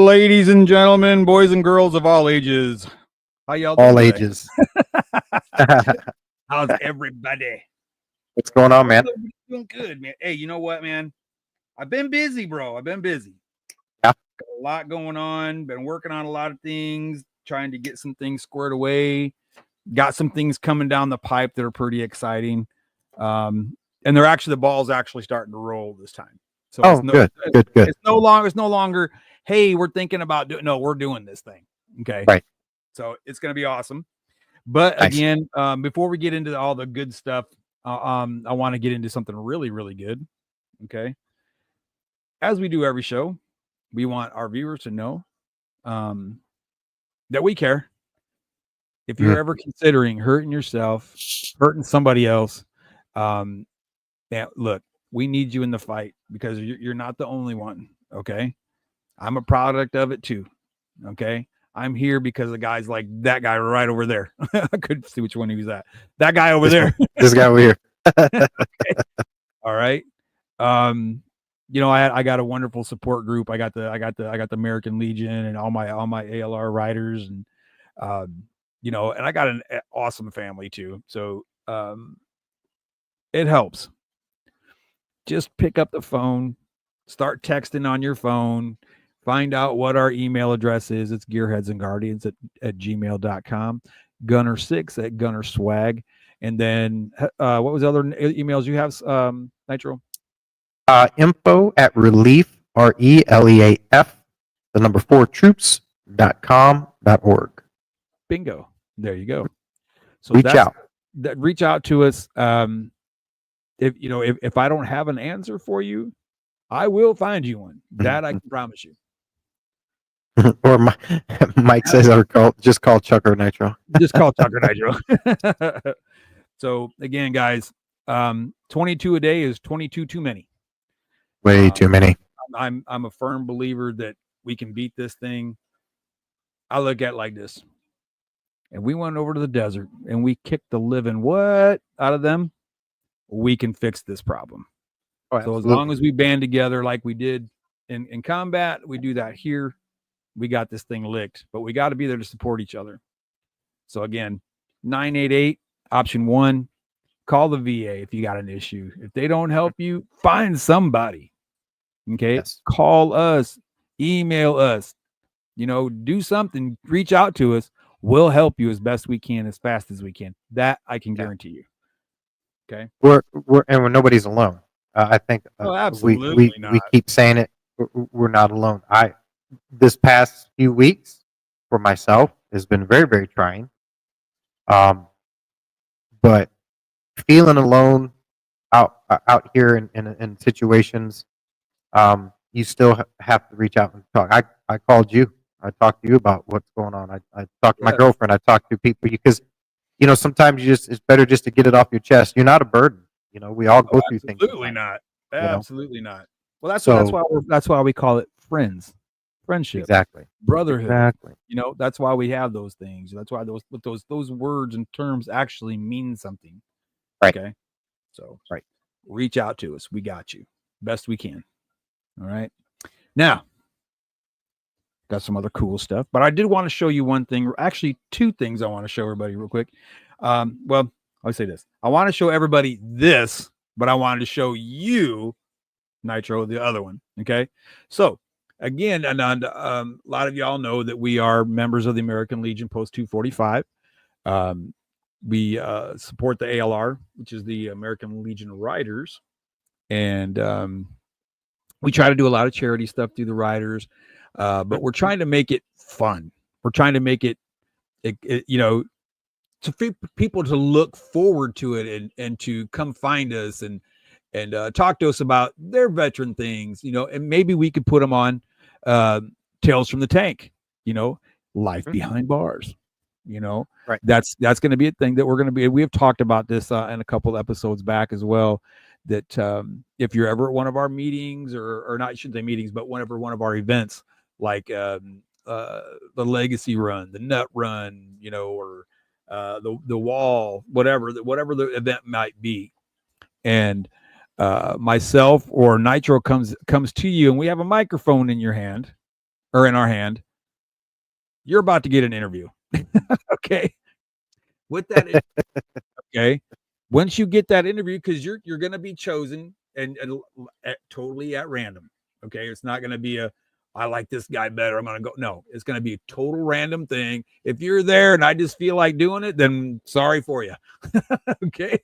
ladies and gentlemen, boys and girls of all ages. How y'all doing All today? ages. How's everybody? What's going on, man? Doing good, man. Hey, you know what, man? I've been busy, bro. I've been busy. Yeah. Got a lot going on. Been working on a lot of things, trying to get some things squared away. Got some things coming down the pipe that are pretty exciting. And they're actually, the ball's actually starting to roll this time. So good. It's no longer, hey, we're thinking about doing. No, we're doing this thing. Okay. Right. So it's going to be awesome. But Nice. again, before we get into all the good stuff, I want to get into something really, really good. Okay. As we do every show, we want our viewers to know that we care. If you're ever considering hurting yourself, hurting somebody else, look, we need you in the fight because you're not the only one. Okay. I'm a product of it too. Okay. I'm here because the guy's like that guy right over there. I couldn't see which one he was at. That guy over there. This guy over here. Okay. All right. You know, I got a wonderful support group. I got the American Legion and all my ALR riders, and you know, and I got an awesome family too. So it helps. Just pick up the phone, start texting on your phone, find out what our email address is. It's gearheadsandguardians at gmail.com, Gunner6 at Gunnerswag. And then what was the other emails you have, Nitro? Info at relief, RELEAF, the number 4 troops.com.org. Bingo. There you go. So reach out to us. If I don't have an answer for you, I will find you one. That I can promise you. Or Mike says, just call Chuck or Nitro. Just call Chuck or Nitro. So again, guys, 22 a day is 22 too many. Way too many. I'm a firm believer that we can beat this thing. I look at it like this. And we went over to the desert and we kicked the living what out of them, we can fix this problem. Oh, so as long as we band together like we did in combat, we do that here. We got this thing licked, but we got to be there to support each other. So again, 988 option 1, call the VA if you got an issue. If they don't help you, find somebody. Okay. Yes. Call us, email us, do something, reach out to us. We'll help you as best we can, as fast as we can. That I can guarantee you. Okay. We're nobody's alone. I think absolutely we keep saying it. We're not alone. This past few weeks for myself has been very, very trying. But feeling alone out here in situations, you still have to reach out and talk. I called you. I talked to you about what's going on. I talked to my girlfriend. I talked to people because, sometimes it's better just to get it off your chest. You're not a burden. We all go through things. Absolutely not. Absolutely not. Well, that's why we call it friends. Friendship, exactly. Brotherhood, exactly. That's why we have those things. That's why those words and terms actually mean something. Right. Okay. So reach out to us. We got you best we can. All right. Now, got some other cool stuff, but I did want to show you one thing. Actually, 2 things I want to show everybody real quick. Well, I'll say this. I want to show everybody this, but I wanted to show you, Nitro, the other one. Okay. So again, and a lot of y'all know that we are members of the American Legion Post 245. We support the ALR, which is the American Legion Riders. And we try to do a lot of charity stuff through the riders, but we're trying to make it fun. We're trying to make it to people to look forward to it and to come find us and talk to us about their veteran things, and maybe we could put them on Tales from the Tank, life behind bars, right. That's going to be a thing that we're going to be. We have talked about this in a couple of episodes back as well, that if you're ever at one of our meetings or not, I shouldn't say meetings, but one of our events, like the Legacy Run, the Nut Run, or the Wall, whatever the event might be, and myself or Nitro comes to you and we have a microphone in your hand, or in our hand, you're about to get an interview. Okay. With that, okay. Once you get that interview, because you're going to be chosen and totally at random. Okay, it's not going to be I like this guy better, I'm going to go. No, it's going to be a total random thing. If you're there and I just feel like doing it, then sorry for you. Okay,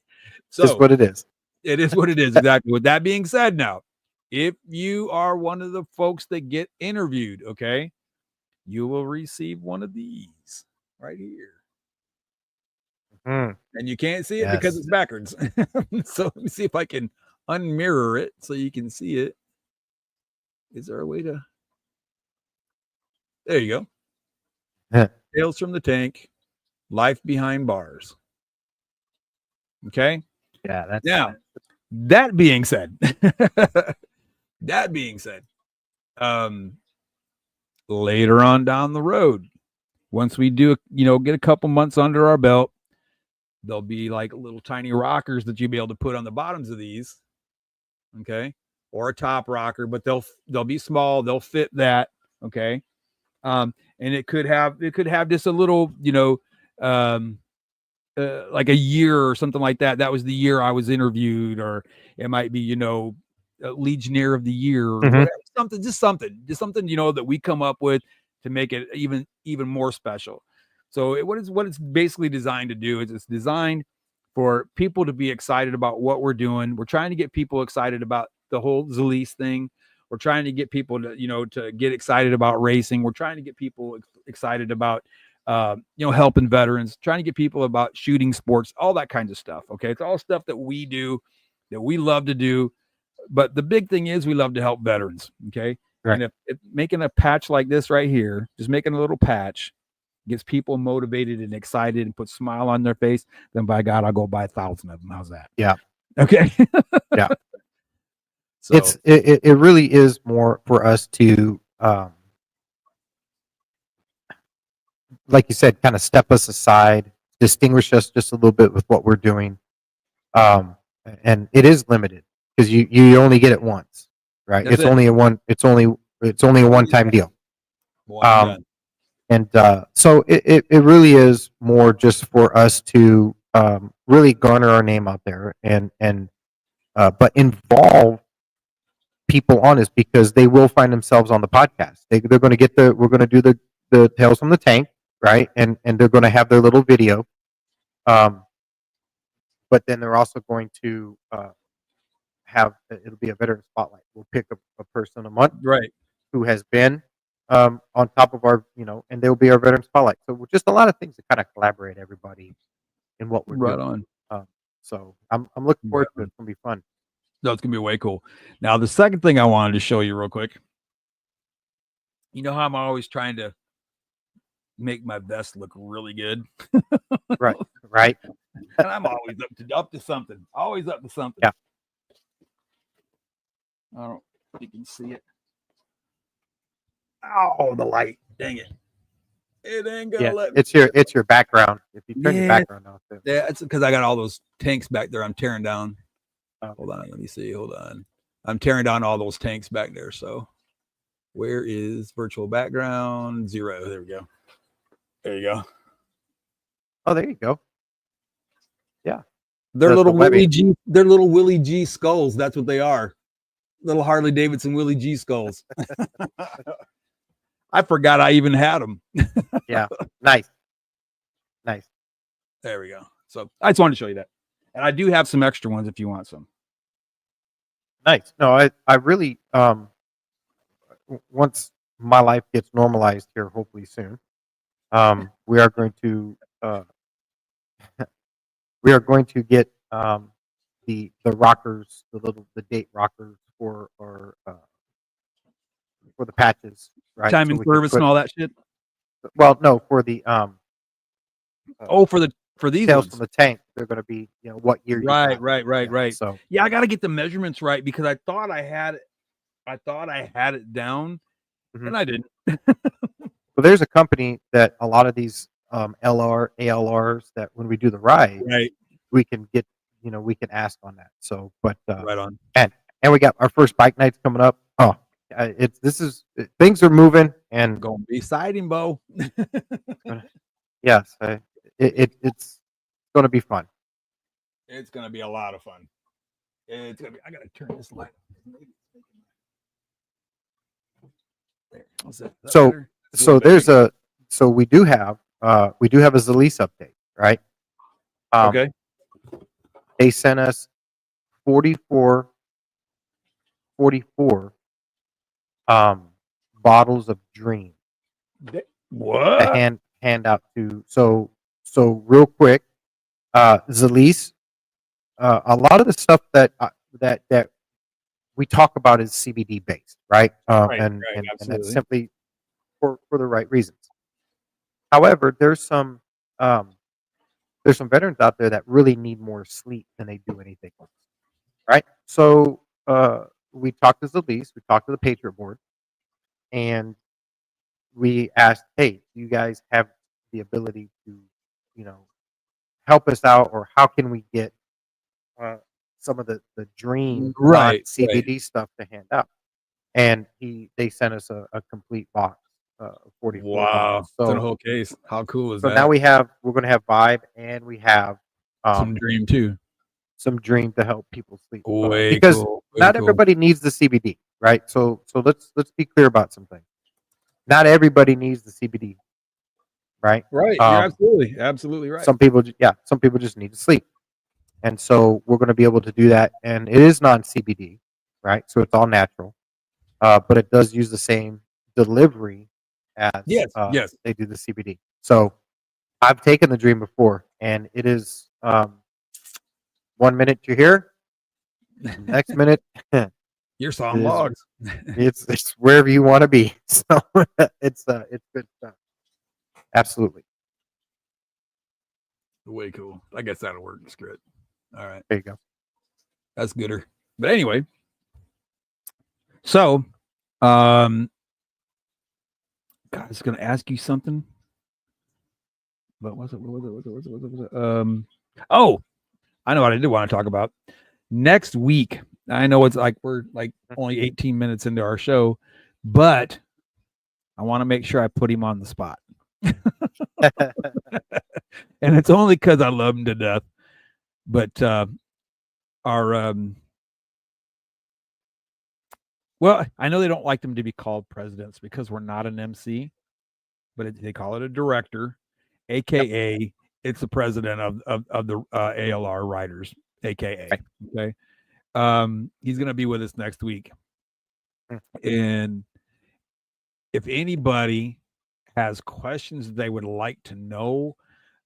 so Is what it is. It is what it is. Exactly. With that being said, now, if you are one of the folks that get interviewed, okay, you will receive one of these right here. Mm. And you can't see it because it's backwards. So let me see if I can unmirror it so you can see it. Is there a way to? There you go. Tales from the Tank, Life Behind Bars. Okay. Yeah. That's now. That being said, later on down the road, once we do, get a couple months under our belt, there'll be like little tiny rockers that you'll be able to put on the bottoms of these. Okay. Or a top rocker, but they'll be small. They'll fit that. Okay. And it could have just a little, like a year or something like that. That was the year I was interviewed, or it might be, Legionnaire of the Year, or whatever, something, that we come up with to make it even more special. So what it's basically designed to do is it's designed for people to be excited about what we're doing. We're trying to get people excited about the whole Zalise thing. We're trying to get people to get excited about racing. We're trying to get people excited about helping veterans, trying to get people about shooting sports, all that kinds of stuff. Okay. It's all stuff that we do, that we love to do. But the big thing is we love to help veterans. Okay. Right. And if making a patch like this right here, just making a little patch, gets people motivated and excited and puts a smile on their face, then by God, I'll go buy 1,000 of them. How's that? Yeah. Okay. Yeah. So it really is more for us to, like you said, kind of step us aside, distinguish us just a little bit with what we're doing. And it is limited because you only get it once, right? It's only a one-time deal. And so it really is more just for us to really garner our name out there and but involve people on this, because they will find themselves on the podcast. They're going to get we're going to do the Tales from the Tank, right? And they're going to have their little video. But then they're also going to it'll be a veteran spotlight. We'll pick a person a month, right, who has been on top of our, and they'll be our veteran spotlight. So we're just a lot of things to kind of collaborate everybody in what we're right doing. on. So I'm looking forward to it. It's gonna be fun. No, it's gonna be way cool. Now, the second thing I wanted to show you real quick. You know how I'm always trying to make my vest look really good. Right. Right. And I'm always up to something. Always up to something. Yeah. I don't know if you can see it. Oh, the light. Dang it. It ain't gonna let me. It's your background. If you turn your background off. Yeah, it's because I got all those tanks back there I'm tearing down. Hold on, let me see. Hold on. I'm tearing down all those tanks back there. So where is virtual background? 0. There we go. There you go. Oh, there you go. Yeah. They're little Willie G. They're little Willie G skulls. That's what they are. Little Harley Davidson Willie G skulls. I forgot I even had them. Yeah. Nice. Nice. There we go. So I just wanted to show you that. And I do have some extra ones if you want some. Nice. No, I really, once my life gets normalized here, hopefully soon, we are going to get the rockers, the date rockers for the patches, right? Time and service and all that shit. Well, no, for the for these Tales ones from the Tank, they're going to be, what year. Right. So yeah, I got to get the measurements right, because I thought I had it down, and I didn't. Well, there's a company that a lot of these LR ALRs that when we do the ride, right, we can get, we can ask on that. So, but right on. And we got our first bike nights coming up. Oh, things are moving, and Gonna be siding, Bo. yes, it's going to be fun. It's gonna be a lot of fun. It's gonna be. I gotta turn this light. There. Is that So better? It's a little bit bigger. we do have a Zalise update, right? Okay. They sent us 44 bottles of Dream to What? hand out to. So real quick, Zalise, a lot of the stuff that we talk about is CBD based, right? Right. And Right. and that's Absolutely. simply for the right reasons. However, um, there's some veterans out there that really need more sleep than they do anything else, right? So we talked to Zalise, we talked to the Patriot Board, and we asked, hey, do you guys have the ability to, you know, help us out, or how can we get some of the Dream non Right. Right. CBD stuff to hand out? And they sent us a complete box, 44 Wow. bottles. It's in a whole case. How cool is So now that? we're going to have Vibe, and we have Some um, dream too. some Dream to help people sleep, Way because cool. Way not cool. everybody needs the CBD, right? So let's be clear about something. Not everybody needs the CBD, right? Right. You're absolutely right. Some people, some people just need to sleep, and so we're going to be able to do that. And it is non CBD, right? So it's all natural, but it does use the same delivery as Yes. Yes. they do the CBD. So I've taken the Dream before, and it is 1 minute you're here, next minute You're sawing is logs. it's wherever you want to be. So it's good stuff. Absolutely. Way cool. I guess that'll work. Screw it. All right. There you go. That's gooder. But anyway, so God, I was gonna ask you something. But what was it? Oh, I know what I did want to talk about. Next week, I know it's like we're like only 18 minutes into our show, but I want to make sure I put him on the spot. And it's only because I love him to death. But our well, I know they don't like them to be called presidents because we're not an MC, but they call it a director, aka Yep. it's the president of the ALR writers, aka. Right. Okay. He's gonna be with us next week. And if anybody has questions they would like to know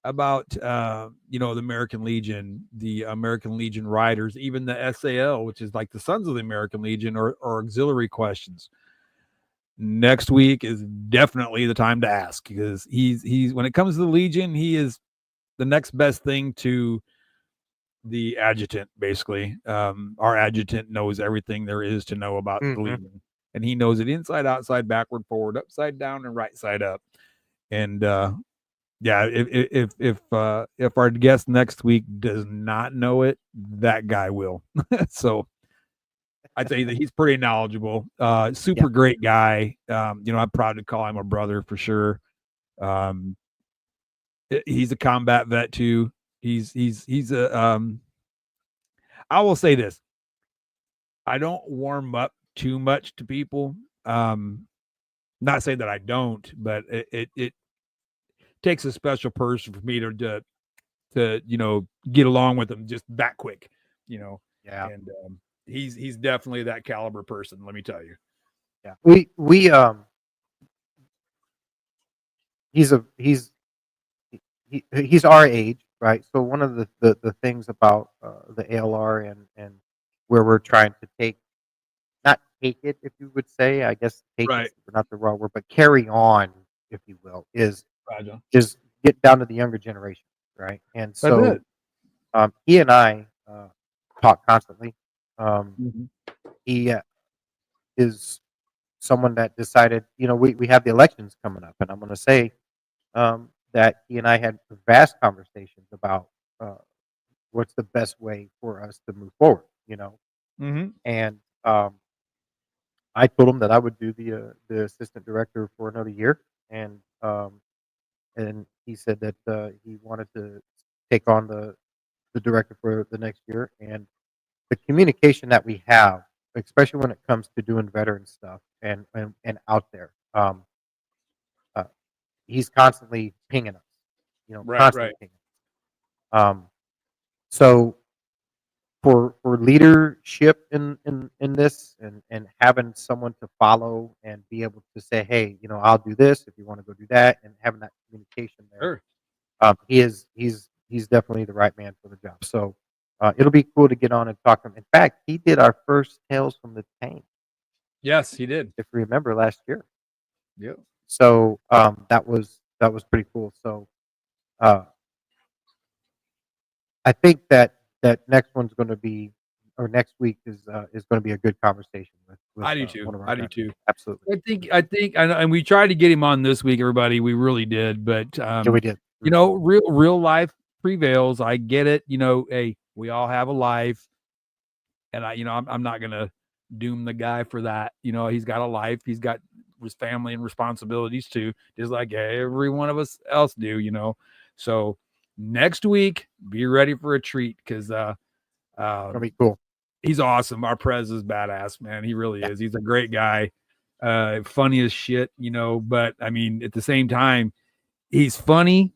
about the American Legion, the American Legion riders, even the SAL, which is like the Sons of the American Legion, or auxiliary questions, next week is definitely the time to ask, because he's when it comes to the Legion, he is the next best thing to the adjutant. Basically, our adjutant knows everything there is to know about the Mm-hmm. Legion, and he knows it inside, outside, backward, forward, upside down, and right side up. And yeah, if our guest next week does not know it, that guy will. So I'd say that he's pretty knowledgeable. Yeah. Super great guy. I'm proud to call him a brother for sure. Um, he's a combat vet too. He's a I will say this. I don't warm up too much to people. Not saying that I don't, but it takes a special person for me to get along with them just that quick, Yeah. and he's definitely that caliber person. Let me tell you. Yeah. We he's a he's our age, right? So one of the things about the ALR, and where we're trying to not take it, if you would say, I guess take Right. is not the wrong word, but carry on, if you will, Roger. is get down to the younger generation, right? And That's so it. he and I talk constantly. Mm-hmm. He is someone that decided, we have the elections coming up, and I'm going to say that he and I had vast conversations about uh, what's the best way for us to move forward, Mm-hmm. and I told him that I would do the assistant director for another year, and he said that he wanted to take on the director for the next year. And the communication that we have, especially when it comes to doing veteran stuff and out there, uh, he's constantly pinging us, Right, constantly right. pinging. Um, so for leadership in this and having someone to follow and be able to say, hey, I'll do this if you want to go do that, and having that communication there, Sure. he's definitely the right man for the job. So it'll be cool to get on and talk to him. In fact, he did our first Tales from the Tank, Yes, he did. if you remember, last year. Yep. So that was pretty cool. So uh, I think that next one's going to be, or next week is going to be a good conversation with I do too. one of our I do guys. too. Absolutely. I know, and we tried to get him on this week, everybody. We really did, but Yeah, we did. real life prevails. I get it. Hey, we all have a life, and I'm not gonna doom the guy for that. He's got a life. He's got his family and responsibilities too, just like every one of us else do. So next week, be ready for a treat because It'll be cool. he's awesome. Our Prez is badass, man. He really Yeah. is. He's a great guy. Funny as shit, but I mean, at the same time, he's funny,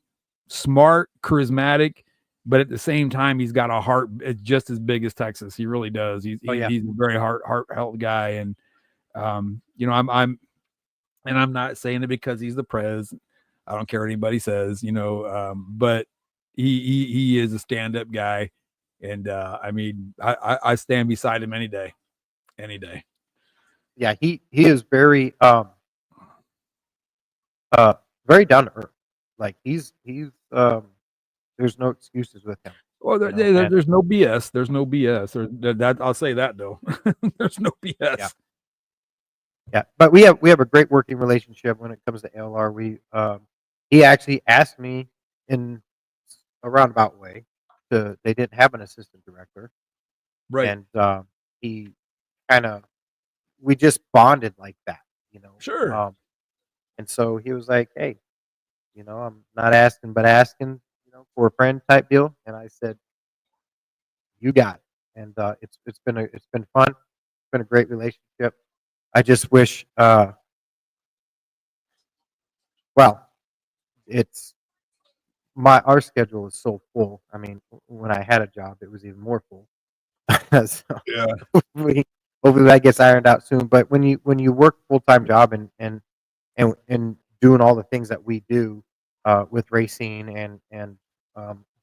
smart, charismatic, but at the same time, he's got a heart just as big as Texas. He really does. Oh yeah. He's a very heartfelt guy. And, I'm not saying it because he's the Prez. I don't care what anybody says, but he is a stand-up guy. And I mean, I stand beside him any day. Any day. Yeah. He is very down to earth. Like he's there's no excuses with him. Well, And there's no BS. There's no BS. That I'll say that though. There's no BS. yeah. Yeah, but we have a great working relationship when it comes to ALR. He actually asked me in a roundabout way they didn't have an assistant director, Right. and he kind of we just bonded like that, you know. Sure. And so he was like, "Hey, I'm not asking, but asking, for a friend type deal." And I said, "You got it." And it's been fun. It's been a great relationship. I just wish, well, it's our schedule is so full. I mean, when I had a job, it was even more full. So Yeah. hopefully, hopefully that gets ironed out soon. But when you work full time job and doing all the things that we do with racing and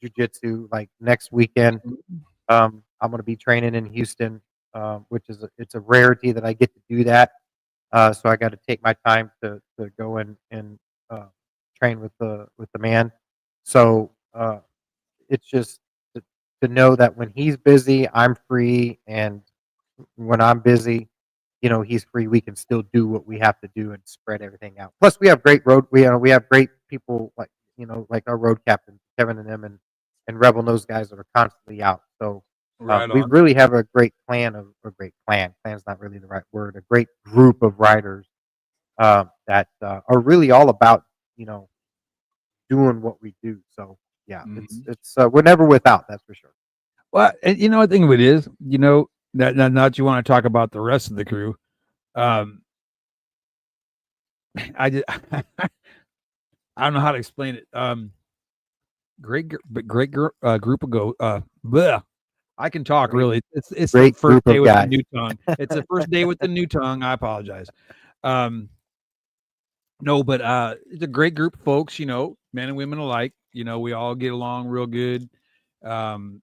jujitsu, like next weekend, I'm going to be training in Houston, which it's a rarity that I get to do that. So I got to take my time to go and uh, train with the man. So it's just to know that when he's busy, I'm free, and when I'm busy, he's free. We can still do what we have to do and spread everything out. Plus, we have great road. We have great people like like our road captain Kevin and them and Rebel and those guys that are constantly out. So Right we on. really have a great plan of a great plan. Plan's not really the right word. A great group of riders that are really all about doing what we do. So yeah, Mhm. it's we're never without. That's for sure. Well, and I think of it is, that not you want to talk about the rest of the crew. Um, I just I don't know how to explain it. Group of go. Bleh. I can talk Great, really. It's the great first group day of with the guys. new tongue. It's the first day with the new tongue. I apologize. Um, no, but it's a great group of folks. Men and women alike. We all get along real good. Um,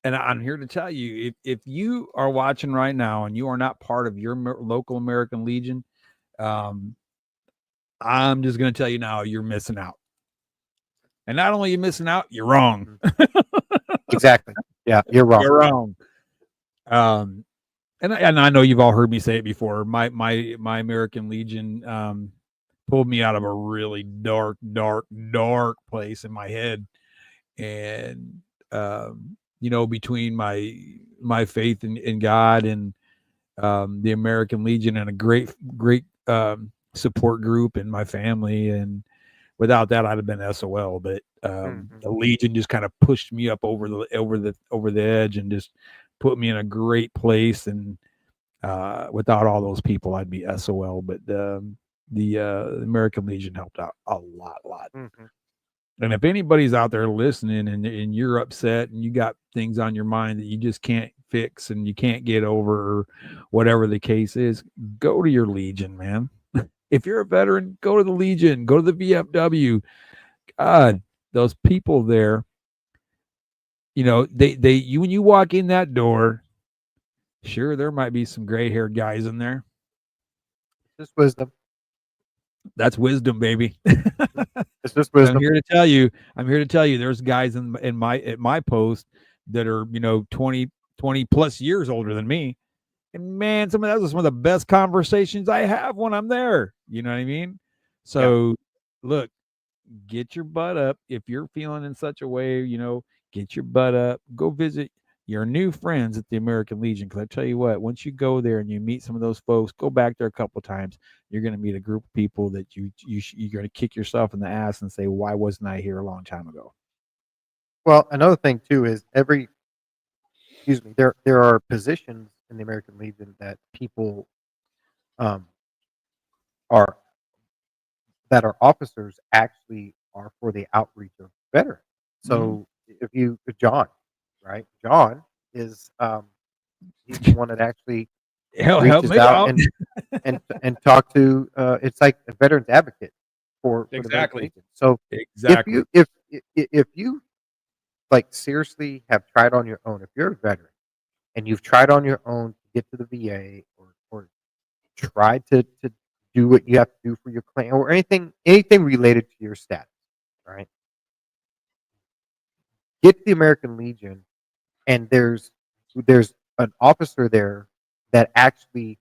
and I'm here to tell you, if you are watching right now and you are not part of your local American Legion, um, I'm just going to tell you now, you're missing out. And not only are you missing out, you're wrong. Exactly. Yeah, you're wrong. You're wrong. And I know you've all heard me say it before. My American Legion pulled me out of a really dark place in my head, and between my faith in God and the American Legion and a great support group in my family, and without that I'd have been SOL. But the Legion just kind of pushed me up over the edge and just put me in a great place. And without all those people, I'd be SOL. But the American Legion helped out a lot. And if anybody's out there listening and you're upset and you got things on your mind that you just can't fix and you can't get over, or whatever the case is, go to your Legion, man. If you're a veteran, go to the Legion, go to the VFW. God, those people there, when you walk in that door, sure, there might be some gray-haired guys in there. Just wisdom. That's wisdom, baby. It's just wisdom. I'm here to tell you, there's guys at my post that are 20 plus years older than me, and man, that was some of the best conversations I have when I'm there. You know what I mean? So, look, get your butt up if you're feeling in such a way. Get your butt up. Go visit your new friends at the American Legion. Because I tell you what, once you go there and you meet some of those folks, go back there a couple of times. You're going to meet a group of people that you're going to kick yourself in the ass and say, "Why wasn't I here a long time ago?" Well, another thing too is there are positions in the American Legion that people are officers actually are for the outreach of veterans. So if John, right? John is he's the one that actually reaches out and talk to. It's like a veterans advocate for the American Legion. So if you like seriously have tried on your own, if you're a veteran and you've tried on your own to get to the VA or tried to do what you have to do for your claim or anything related to your status, right? Get the American Legion, and there's an officer there that actually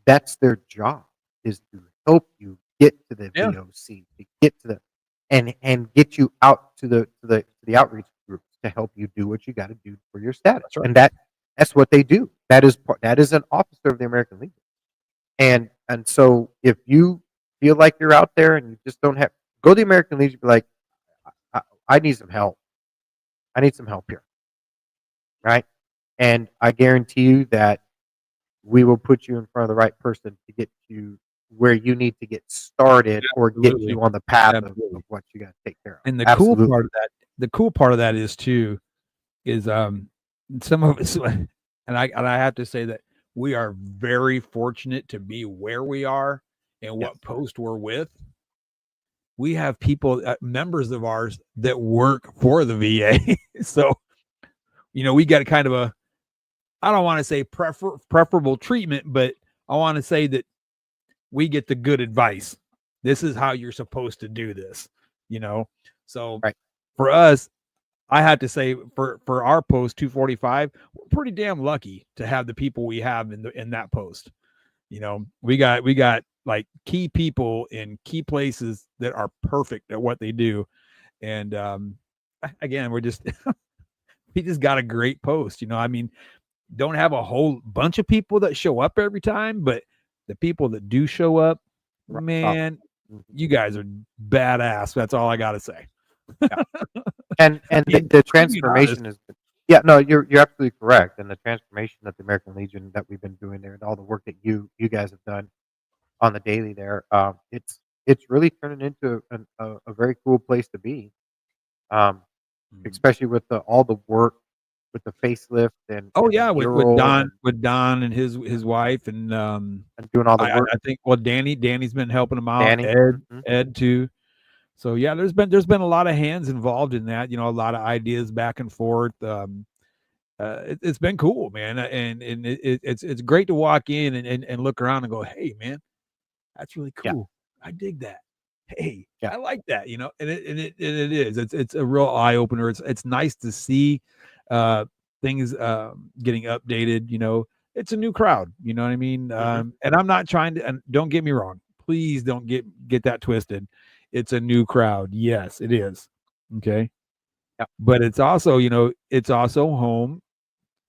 that's their job, is to help you get to the VOC, to get to the and get you out to the outreach groups to help you do what you got to do for your status. Right. And that's what they do. That is an officer of the American Legion. And so if you feel like you're out there and you just don't have, go to the American Legion, be like, I need some help. I need some help here. Right? And I guarantee you that we will put you in front of the right person to get you where you need to get started or get you on the path of what you got to take care of. And the cool part of that is too, is some of us, and I have to say that we are very fortunate to be where we are and what post we're with. We have people, members of ours, that work for the VA. So, we got kind of I don't want to say preferable treatment, but I want to say that we get the good advice. This is how you're supposed to do this, So for us, I had to say for our post 245, we're pretty damn lucky to have the people we have in that post. We got like key people in key places that are perfect at what they do. And again, we just got a great post. Don't have a whole bunch of people that show up every time, but the people that do show up, man, you guys are badass. That's all I got to say. Yeah. And the transformation is, you're absolutely correct. And the transformation that the American Legion that we've been doing there, and all the work that you guys have done on the daily there, it's really turning into a very cool place to be. Especially with all the work with the facelift and with Don and his wife and doing all the work. I think Danny's been helping him out. Ed too. So there's been a lot of hands involved in that. A lot of ideas back and forth. It's been cool, man, and it's great to walk in and look around and go, hey, man, that's really cool. Yeah. I dig that. Hey, I like that. And it is. It's a real eye opener. It's nice to see things getting updated. It's a new crowd. You know what I mean? And I'm not trying to. And don't get me wrong. Please don't get that twisted. It's a new crowd. Yes, it is. Okay. Yeah. But it's also, it's also home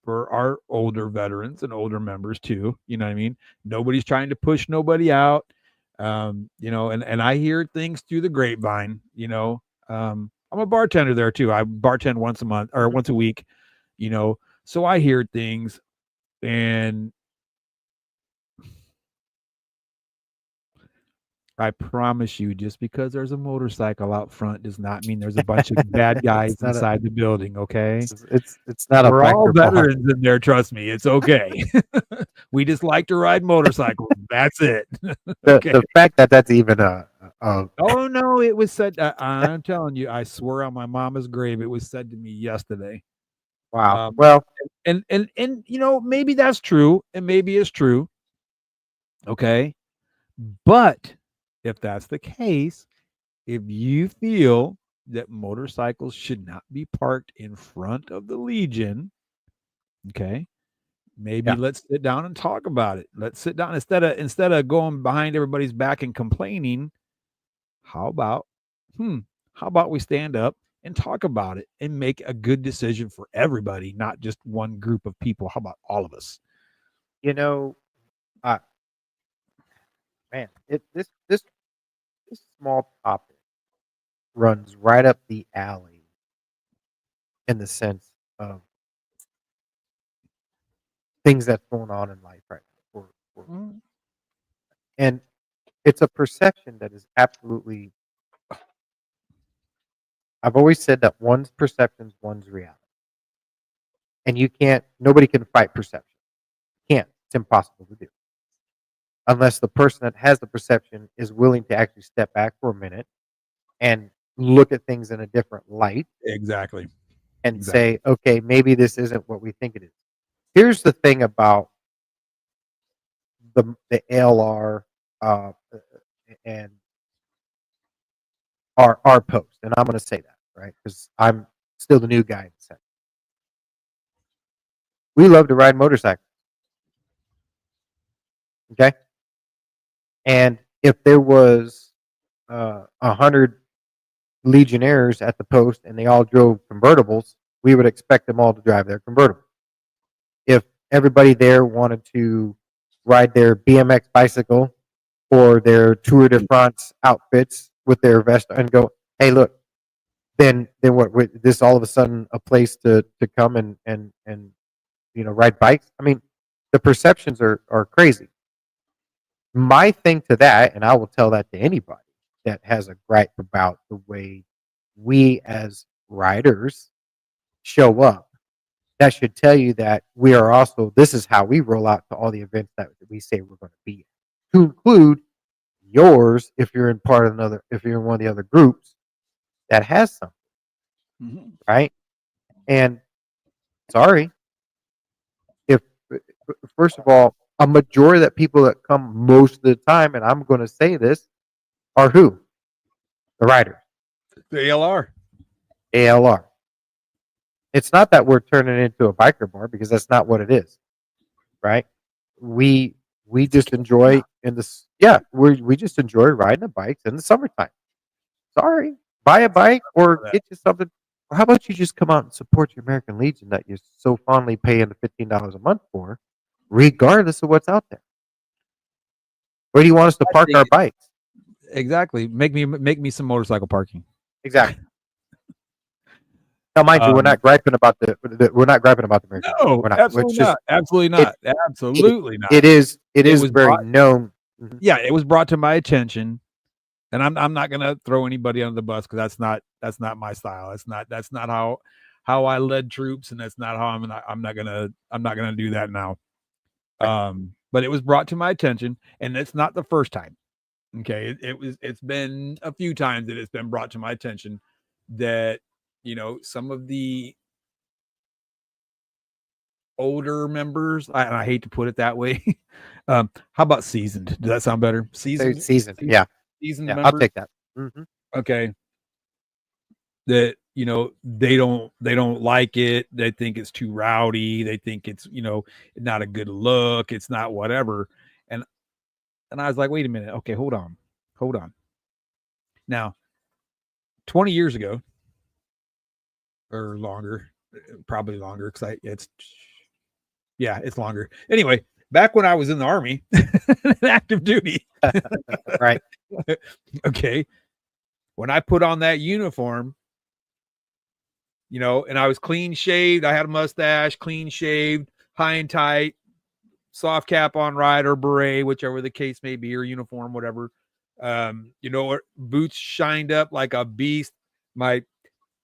for our older veterans and older members too. You know what I mean? Nobody's trying to push nobody out. You know, and I hear things through the grapevine, you know. I'm a bartender there too. I bartend once a month or once a week, you know. So I hear things, and I promise you, just because there's a motorcycle out front does not mean there's a bunch of bad guys It's not a, inside the building, okay? it's not a We're all biker bar. veterans in there, trust me. It's okay. We just like to ride motorcycles. That's it. Okay. The fact that that's even Oh no, it was said. I'm telling you, I swear on my mama's grave, it was said to me yesterday. wow. Um, Well, and you know, maybe that's true, and maybe it's true. Okay, but if that's the case, if you feel that motorcycles should not be parked in front of the Legion, okay, maybe yeah. let's sit down and talk about it. Let's sit down instead of going behind everybody's back and complaining. How about, hmm, how about we stand up and talk about it and make a good decision for everybody, not just one group of people? How about all of us? You know, uh, man, this small topic runs right up the alley in the sense of things that's going on in life right now. Mm. And it's a perception that is absolutely. I've always said that one's perception is one's reality, and you can't. Nobody can fight perception. Can't. It's impossible to do unless the person that has the perception is willing to actually step back for a minute and look at things in a different light Exactly. and Exactly. say, okay, maybe this isn't what we think it is. Here's the thing about the ALR and our post, and I'm going to say that right because I'm still the new guy in the sense. We love to ride motorcycles, okay? And if there was 100 Legionnaires at the post and they all drove convertibles, we would expect them all to drive their convertible. If everybody there wanted to ride their BMX bicycle or their Tour de France outfits with their vest and go, hey, look, then what? This all of a sudden a place to come and ride bikes. I mean, the perceptions are crazy. My thing to that, and I will tell that to anybody that has a gripe about the way we as riders show up, that should tell you that we are also, this is how we roll out to all the events that we say we're going to be in, to include yours if you're in part of another, if you're in one of the other groups that has something, Mhm. right? And sorry, if first of all, a majority of the people that come most of the time, and I'm going to say this, are who? The riders, The ALR. ALR. It's not that we're turning it into a biker bar because that's not what it is, right? We we just enjoy in this. Yeah, we just enjoy riding the bikes in the summertime. Sorry, buy a bike or get you something. Or how about you just come out and support your American Legion that you're so fondly paying the $15 a month for, regardless of what's out there. Where do you want us to I park think our bikes? exactly. Make me some motorcycle parking. Exactly. Now, mind you, we're Um, not griping about we're not griping about the American Legion. no, We're not. It's absolutely just not. Absolutely it not. it Absolutely not. it It is was very brought. known. Mhm. Yeah, it was brought to my attention, and I'm not gonna throw anybody under the bus because that's not my style. That's not how I led troops, and that's not how I'm not gonna do that now. Right. But it was brought to my attention, and it's not the first time. Okay, it's been a few times that it's been brought to my attention that some of the older members, I hate to put it that way. How about seasoned? Does that sound better? So Seasoned, season. Yeah. seasoned Yeah. I'll members. take that. Hmm. Okay, that they don't like it. They think it's too rowdy. They think it's not a good look. It's not whatever. And and I was like, wait a minute. Okay, hold on. Now, 20 years ago or longer, probably longer, because it's Yeah, it's longer. Anyway, back when I was in the Army, active duty. Right. Okay. When I put on that uniform, and I was clean shaved, I had a mustache, clean shaved, high and tight, soft cap on right, or beret, whichever the case may be, or uniform, whatever. Boots shined up like a beast. My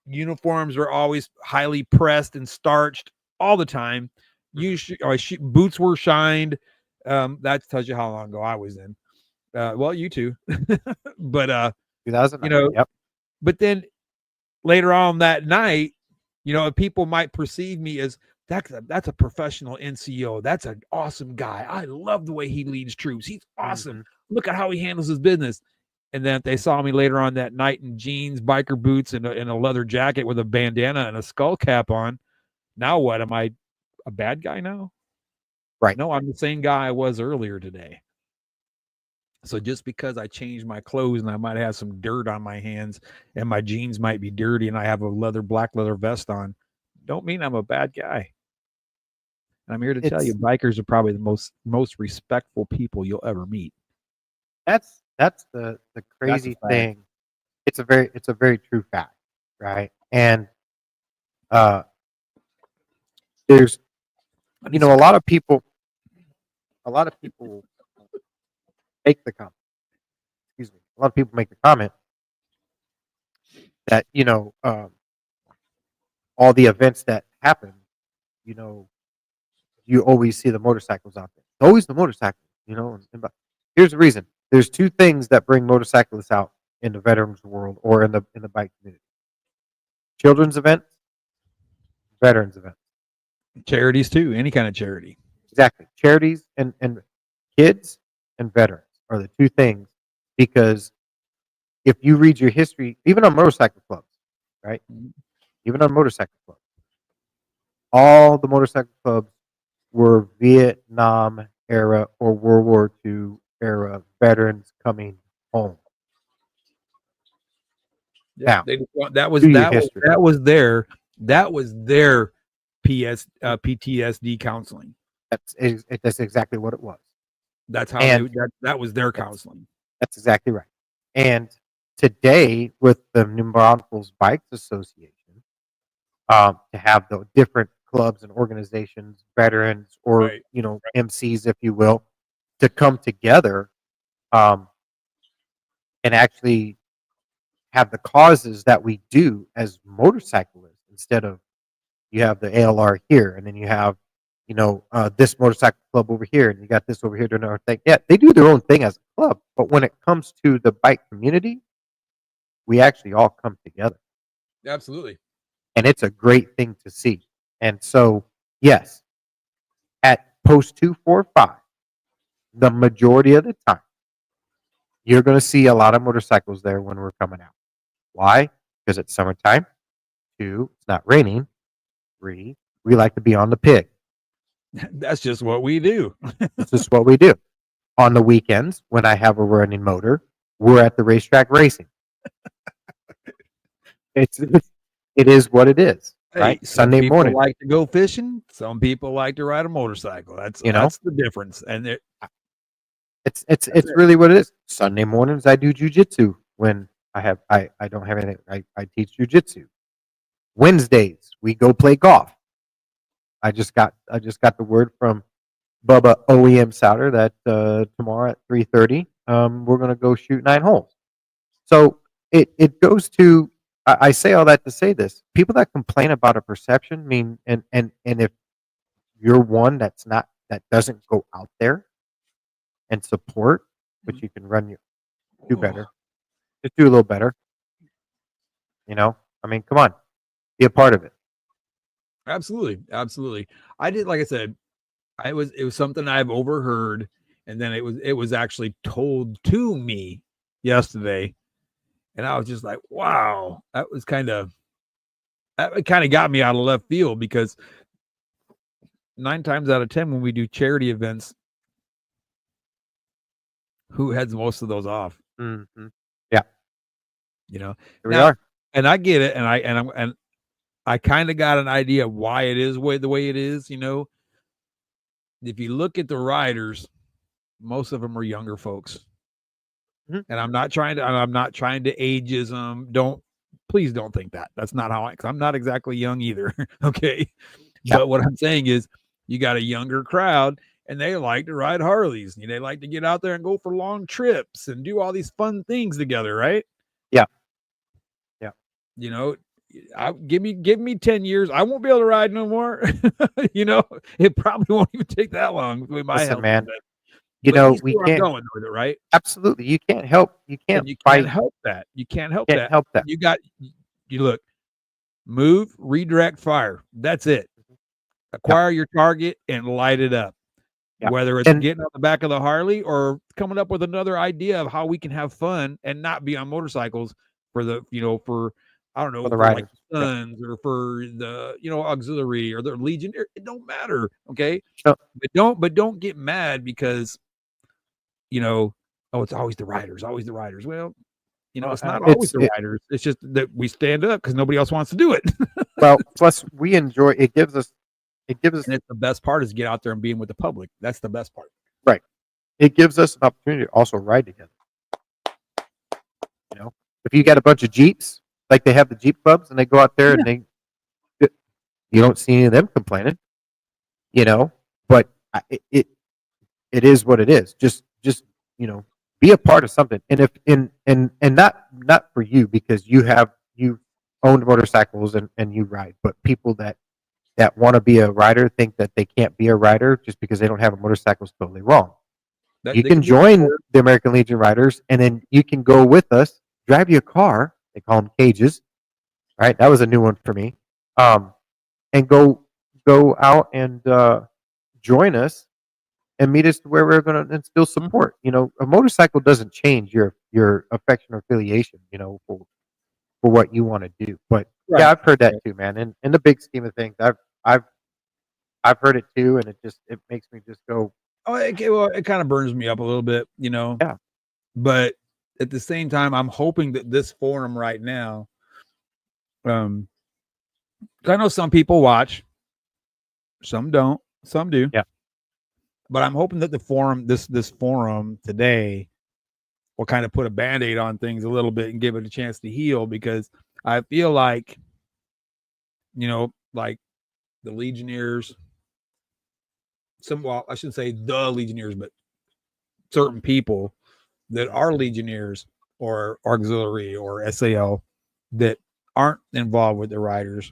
uniforms were always highly pressed and starched all the time. Boots were shined. That tells you how long ago I was in. Well, you too. But 2009. Yep. but then later on that night, people might perceive me as that's a professional NCO. That's an awesome guy. I love the way he leads troops. He's awesome. Mm-hmm. Look at how he handles his business. And then if they saw me later on that night in jeans, biker boots, and a leather jacket with a bandana and a skull cap on, now what? Am I a bad guy now? Right. No, I'm the same guy I was earlier today. So just because I changed my clothes and I might have some dirt on my hands and my jeans might be dirty and I have a black leather vest on, don't mean I'm a bad guy. And I'm here to tell you, bikers are probably the most respectful people you'll ever meet. That's the crazy thing. It's a very true fact, right? And there's a lot of people make the comment. Excuse me. A lot of people make the comment that all the events that happen, you always see the motorcycles out there. It's always the motorcycles, but here's the reason. There's two things that bring motorcyclists out in the veterans world or in the bike community: children's events, veterans events, charities too. Any kind of charity. Exactly, charities and kids and veterans are the two things. Because if you read your history, even on motorcycle clubs, right? Even on motorcycle clubs, all the motorcycle clubs were Vietnam era or World War II era veterans coming home. Yeah, now, that was their PTSD counseling. That's exactly what it was. That's how that was their counseling. That's exactly right. And today, with the New Braunfels Bikes Association, to have the different clubs and organizations, veterans, or MCs, if you will, to come together, and actually have the causes that we do as motorcyclists, instead of you have the ALR here, and then you have this motorcycle club over here, and you got this over here doing their thing. Yeah, they do their own thing as a club, but when it comes to the bike community, we actually all come together. Absolutely. And it's a great thing to see. And so, yes, at post 245, the majority of the time, you're going to see a lot of motorcycles there when we're coming out. Why? Because it's summertime. 2, it's not raining. 3, we like to be on the pig. That's just what we do. That's just what we do. On the weekends, when I have a running motor, we're at the racetrack racing. It is what it is, right? Hey, Sunday morning, like to go fishing. Some people like to ride a motorcycle. That's the difference. And it's really what it is. Sunday mornings, I do jujitsu when I don't have anything. I teach jujitsu. Wednesdays, we go play golf. I just got the word from Bubba OEM Souter that tomorrow at 3:30, we're gonna go shoot 9 holes. So it goes to, I say all that to say this: people that complain about a perception mean, and if you're one that doesn't go out there and support, but you can do better, just do a little better. I mean, come on, be a part of it. Absolutely. I did, like I said, it was something I've overheard, and then it was actually told to me yesterday, and I was just like, wow, that kind of got me out of left field, because 9 times out of 10 when we do charity events, who heads most of those off? Mm-hmm. Yeah, here we are, and I get it, and I kind of got an idea of why it is the way it is, if you look at the riders, most of them are younger folks. Mhm. And I'm not trying to ageism. Please don't think that. That's not how because I'm not exactly young either. Okay. Yeah. But what I'm saying is you got a younger crowd and they like to ride Harleys. They like to get out there and go for long trips and do all these fun things together, right? Yeah. Yeah. Give me 10 years. I won't be able to ride no more. It probably won't even take that long with my Listen, health. man, But you see we where I'm can't, going with it, right? absolutely, you can't And you can't fight, help that. You can't help can't that. help that. You look, move, redirect, fire. That's it. Acquire your target and light it up. Yeah. Whether it's getting on the back of the Harley or coming up with another idea of how we can have fun and not be on motorcycles for the, for I don't know, For the for like riders. the Sons or for the, auxiliary or the Legion. It don't matter. Okay. No. But don't get mad because, oh, it's always the riders, always the riders. Well, it's not always the riders. It's just that we stand up because nobody else wants to do it. Well, plus we enjoy it. Gives us. And it's the best part is get out there and being with the public. That's the best part. Right. It gives us an opportunity to also ride together. If you got a bunch of Jeeps, like they have the Jeep clubs, and they go out there and you don't see any of them complaining. But it is what it is. Just be a part of something. And if and not for you because you owned motorcycles and you ride, but people that want to be a rider think that they can't be a rider just because they don't have a motorcycle is totally wrong. You can join the American Legion riders, and then you can go with us, drive your car. They call them cages, right? That was a new one for me. And go out and join us and meet us where we're going to and still support. A motorcycle doesn't change your affection or affiliation, for what you want to do. But yeah, I've heard that too, man. And in the big scheme of things, I've heard it too, and it makes me just go. Oh, okay. Well, it kind of burns me up a little bit, Yeah. But at the same time, I'm hoping that this forum right now, I know some people watch, some don't, some do. Yeah. But I'm hoping that the forum, this forum today, will kind of put a Band-Aid on things a little bit and give it a chance to heal, because I feel like, like the Legionnaires, I shouldn't say the Legionnaires, but certain people that are Legionnaires or auxiliary or SAL that aren't involved with the riders.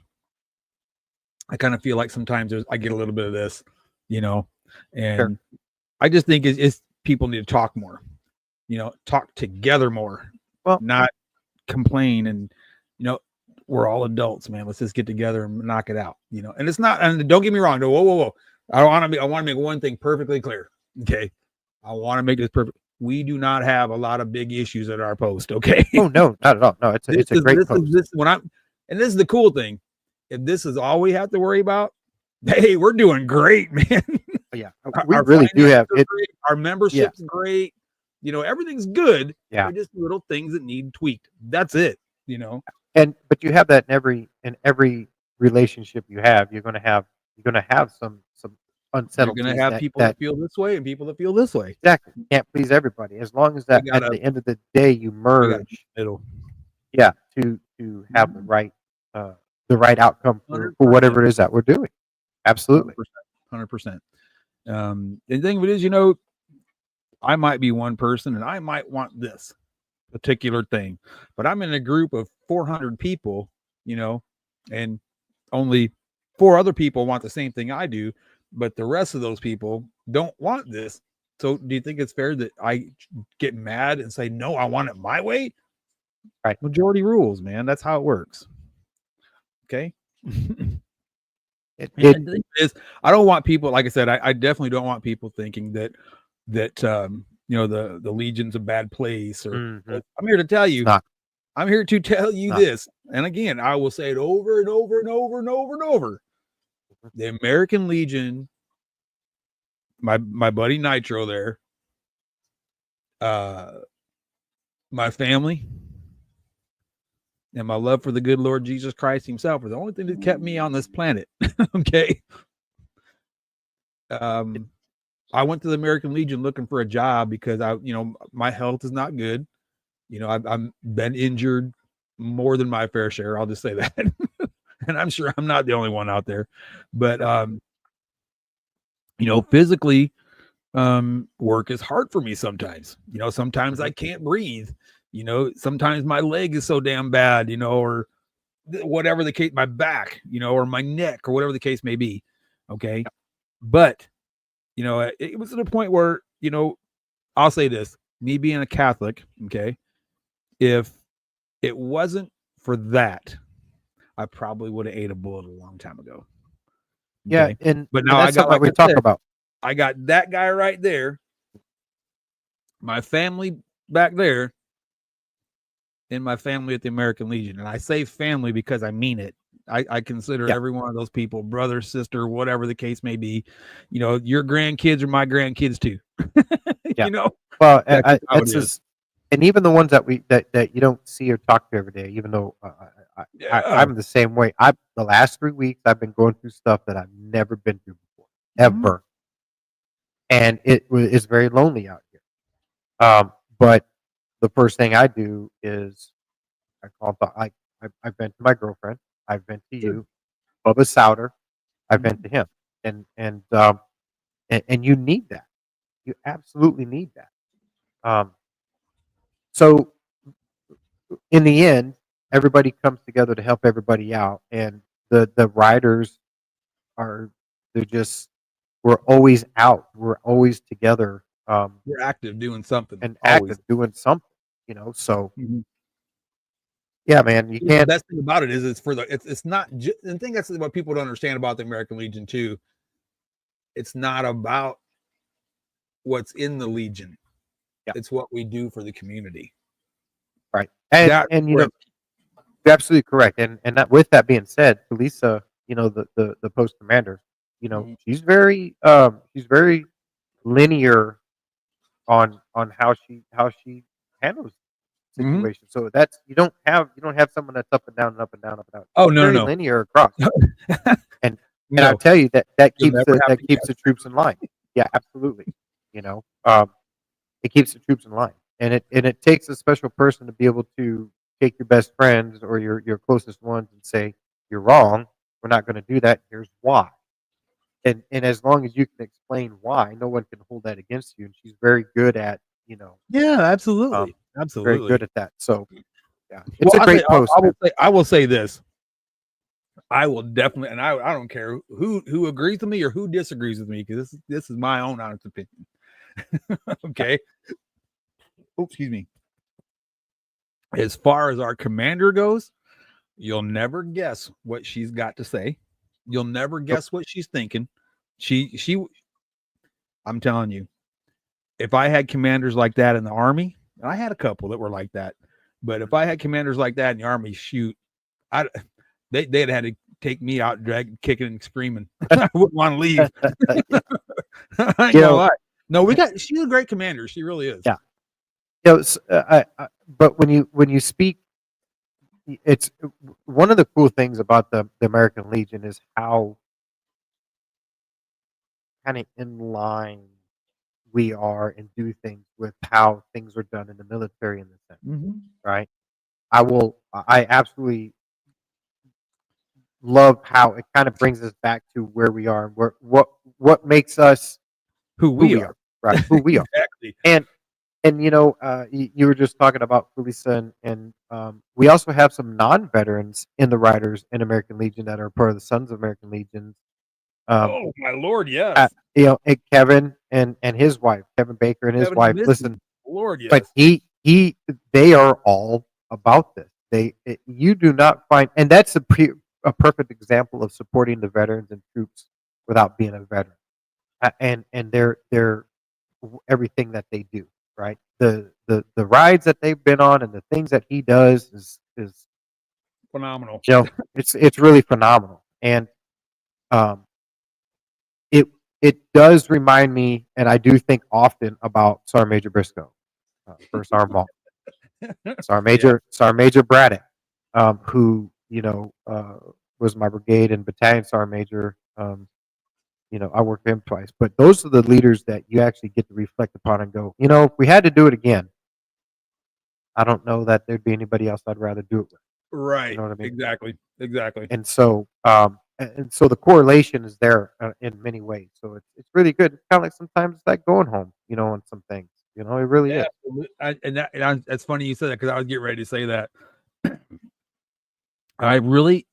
I kind of feel like sometimes I get a little bit of this, and Sure. I just think it's people need to talk more, talk together more, well, not complain. And, we're all adults, man. Let's just get together and knock it out, and it's not, and don't get me wrong. No, whoa. I want to make one thing perfectly clear. Okay. I want to make this perfect. We do not have a lot of big issues at our post. Okay. Oh, no, not at all. No, it's a great post. This is the cool thing. If this is all we have to worry about, hey, we're doing great, man. Yeah. We really do have it. Our membership's great. Everything's good. Yeah. They're just little things that need tweaked. That's it. But you have that in every relationship you have. You're going to have some unsettled. You're going to have people that feel this way and people that feel this way. Exactly. You can't please everybody. As long as that at the end of the day you merge. Yeah, to have the right outcome for whatever it is that we're doing. Absolutely. 100%. The thing of it is, I might be one person and I might want this particular thing, but I'm in a group of 400 people, and only 4 other people want the same thing I do, but the rest of those people don't want this. So do you think it's fair that I get mad and say, no, I want it my way? Right. Majority rules, man. That's how it works. Okay. The thing is, I don't want people, like I said, I definitely don't want people thinking that the Legion's a bad place. Or I'm here to tell you, I'm here to tell you this. And again, I will say it over and over and over and over and over. The American Legion, my buddy Nitro there, my family, and my love for the good Lord Jesus Christ himself are the only thing that kept me on this planet. Okay. I went to the American Legion looking for a job because my health is not good. I've been injured more than my fair share. I'll just say that. And I'm sure I'm not the only one out there. But physically, work is hard for me sometimes. Sometimes I can't breathe. Sometimes my leg is so damn bad, or whatever the case, my back, or my neck, or whatever the case may be. Okay. But, it was at a point where, I'll say this, me being a Catholic, okay, if it wasn't for that, I probably would have ate a bullet a long time ago. Okay? Yeah, but now that's something we talk about. I got that guy right there, my family back there, and my family at the American Legion. And I say family because I mean it. I consider every one of those people brother, sister, whatever the case may be. Your grandkids are my grandkids too. Well, it's just, and even the ones that that you don't see or talk to every day. Even though I'm the same way. The last 3 weeks I've been going through stuff that I've never been through before, ever, and it's very lonely out here. But the first thing I do is I've been to my girlfriend. I've been to you, Bubba Souter. I've been to him, and you need that. You absolutely need that. So in the end, everybody comes together to help everybody out, and the riders we're always out. We're always together. We're active doing something, and always. Active doing something. So. Yeah, man, you can't. The best thing about it is it's not. The thing that's what people don't understand about the American Legion too. It's not about what's in the Legion. Yeah. It's what we do for the community. Right, and you're absolutely correct. And that, with that being said, Felisa, the post commander, she's very linear on how she handles situation. So that's you don't have someone that's up and down and up and down up and down. Oh, no, no, linear across. and I tell you that keeps the troops in line. Yeah, absolutely. It keeps the troops in line, and it takes a special person to be able to take your best friends or your closest ones and say, you're wrong. We're not going to do that. Here's why. And as long as you can explain why, no one can hold that against you. And she's very good at Yeah, absolutely. Absolutely. Very good at that. So, yeah, it's a great post. I will say this. I will definitely, and I don't care who agrees with me or who disagrees with me, because this is my own honest opinion. Okay. Oh, excuse me. As far as our commander goes, you'll never guess what she's got to say. You'll never guess what she's thinking. I'm telling you, if I had commanders like that in the Army, and I had a couple that were like that, but if I had commanders like that in the Army, shoot, they'd had to take me out, kicking and screaming. I wouldn't want to leave. I ain't gonna lie. No, she's a great commander. She really is. Yeah. But when you speak, it's one of the cool things about the American Legion is how kind of in line we are and do things with how things are done in the military in the sense, right? I absolutely love how it kind of brings us back to where we are and what makes us who we are, right? Who we are. Exactly. And you were just talking about Felisa, and we also have some non-veterans in the riders in American Legion that are part of the Sons of American Legion. Oh my Lord, yes. And Kevin and his wife, Kevin Baker and his wife. Listen, Lord, yes. But they are all about this. You do not find, and that's a perfect example of supporting the veterans and troops without being a veteran, and they're everything that they do. Right, the rides that they've been on and the things that he does is phenomenal. It's really phenomenal, and it does remind me, and I do think often about Sergeant Major Briscoe, First Sergeant Mall, Sergeant Major Braddock, who was my brigade and battalion sergeant major I worked for him twice. But those are the leaders that you actually get to reflect upon and go, if we had to do it again, I don't know that there'd be anybody else I'd rather do it with. You Right. know what I mean? Exactly. And so, the correlation is there in many ways. So it's really good. It's kind of like sometimes it's like going home, on some things. It really is. That's funny you said that because I was getting ready to say that. I really,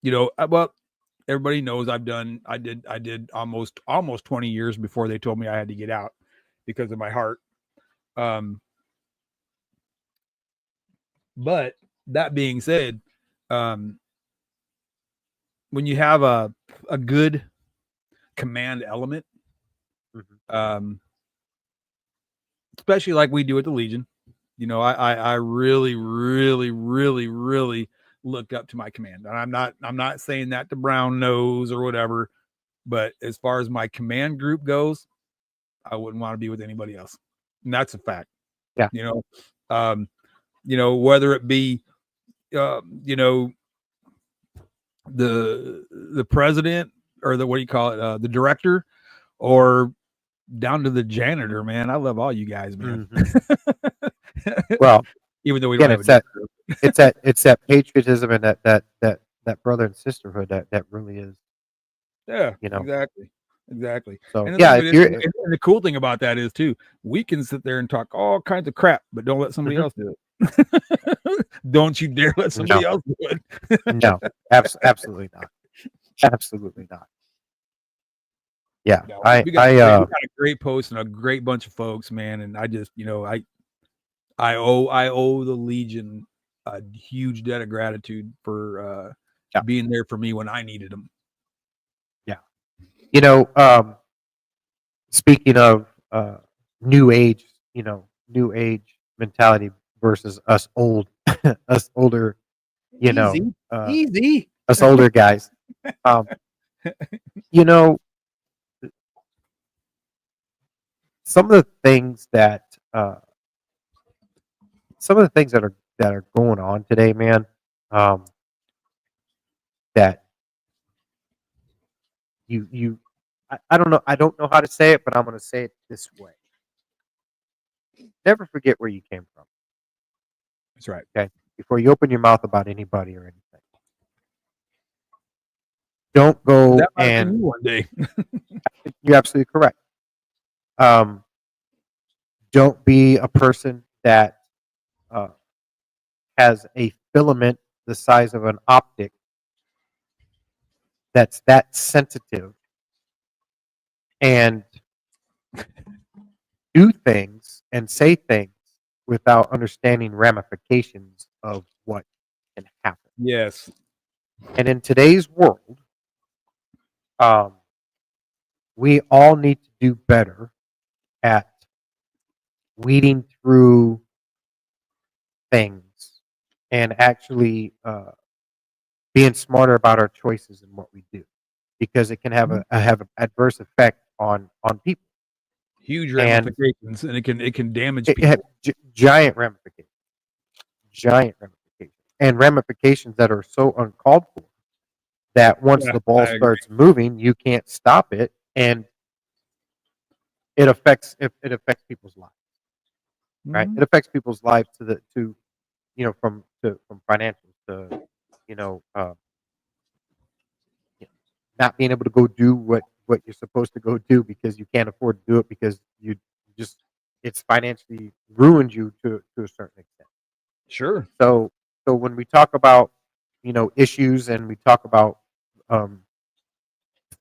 well, everybody knows I did almost 20 years before they told me I had to get out because of my heart. But that being said, when you have a good command element, especially like we do at the Legion, I really, really, really, really looked up to my command. And I'm not saying that to brown nose or whatever, but as far as my command group goes, I wouldn't want to be with anybody else. And that's a fact. Yeah. Whether it be the president or the, what do you call it, the director, or down to the janitor, man. I love all you guys, man. Well, even though we again, don't have it's that patriotism and that brother and sisterhood that really is. Exactly. So and yeah, and the cool thing about that is too, we can sit there and talk all kinds of crap, but don't let somebody else do it. Don't you dare let somebody else do it. No, absolutely not. Absolutely not. Yeah, we got a great post and a great bunch of folks, man. And I just, I owe the Legion a huge debt of gratitude for being there for me when I needed them. Yeah. Speaking of new age, new age mentality versus us us older, easy. Us older guys. Some of the things that are going on today, man, that I don't know. I don't know how to say it, but I'm going to say it this way. Never forget where you came from. That's right. Okay. Before you open your mouth about anybody or anything, don't go and one day. You're absolutely correct. Don't be a person that has a filament the size of an optic that's that sensitive and do things and say things without understanding ramifications of what can happen. Yes. And in today's world, we all need to do better at weeding through things and actually being smarter about our choices and what we do, because it can have have an adverse effect on people. Huge ramifications, and it can damage people. Giant ramifications, and ramifications that are so uncalled for that once the ball starts moving, you can't stop it, and it affects people's lives. Right? It affects people's lives from financials to not being able to go do what you're supposed to go do because you can't afford to do it because you just it's financially ruined you to a certain extent. Sure. So when we talk about issues and we talk about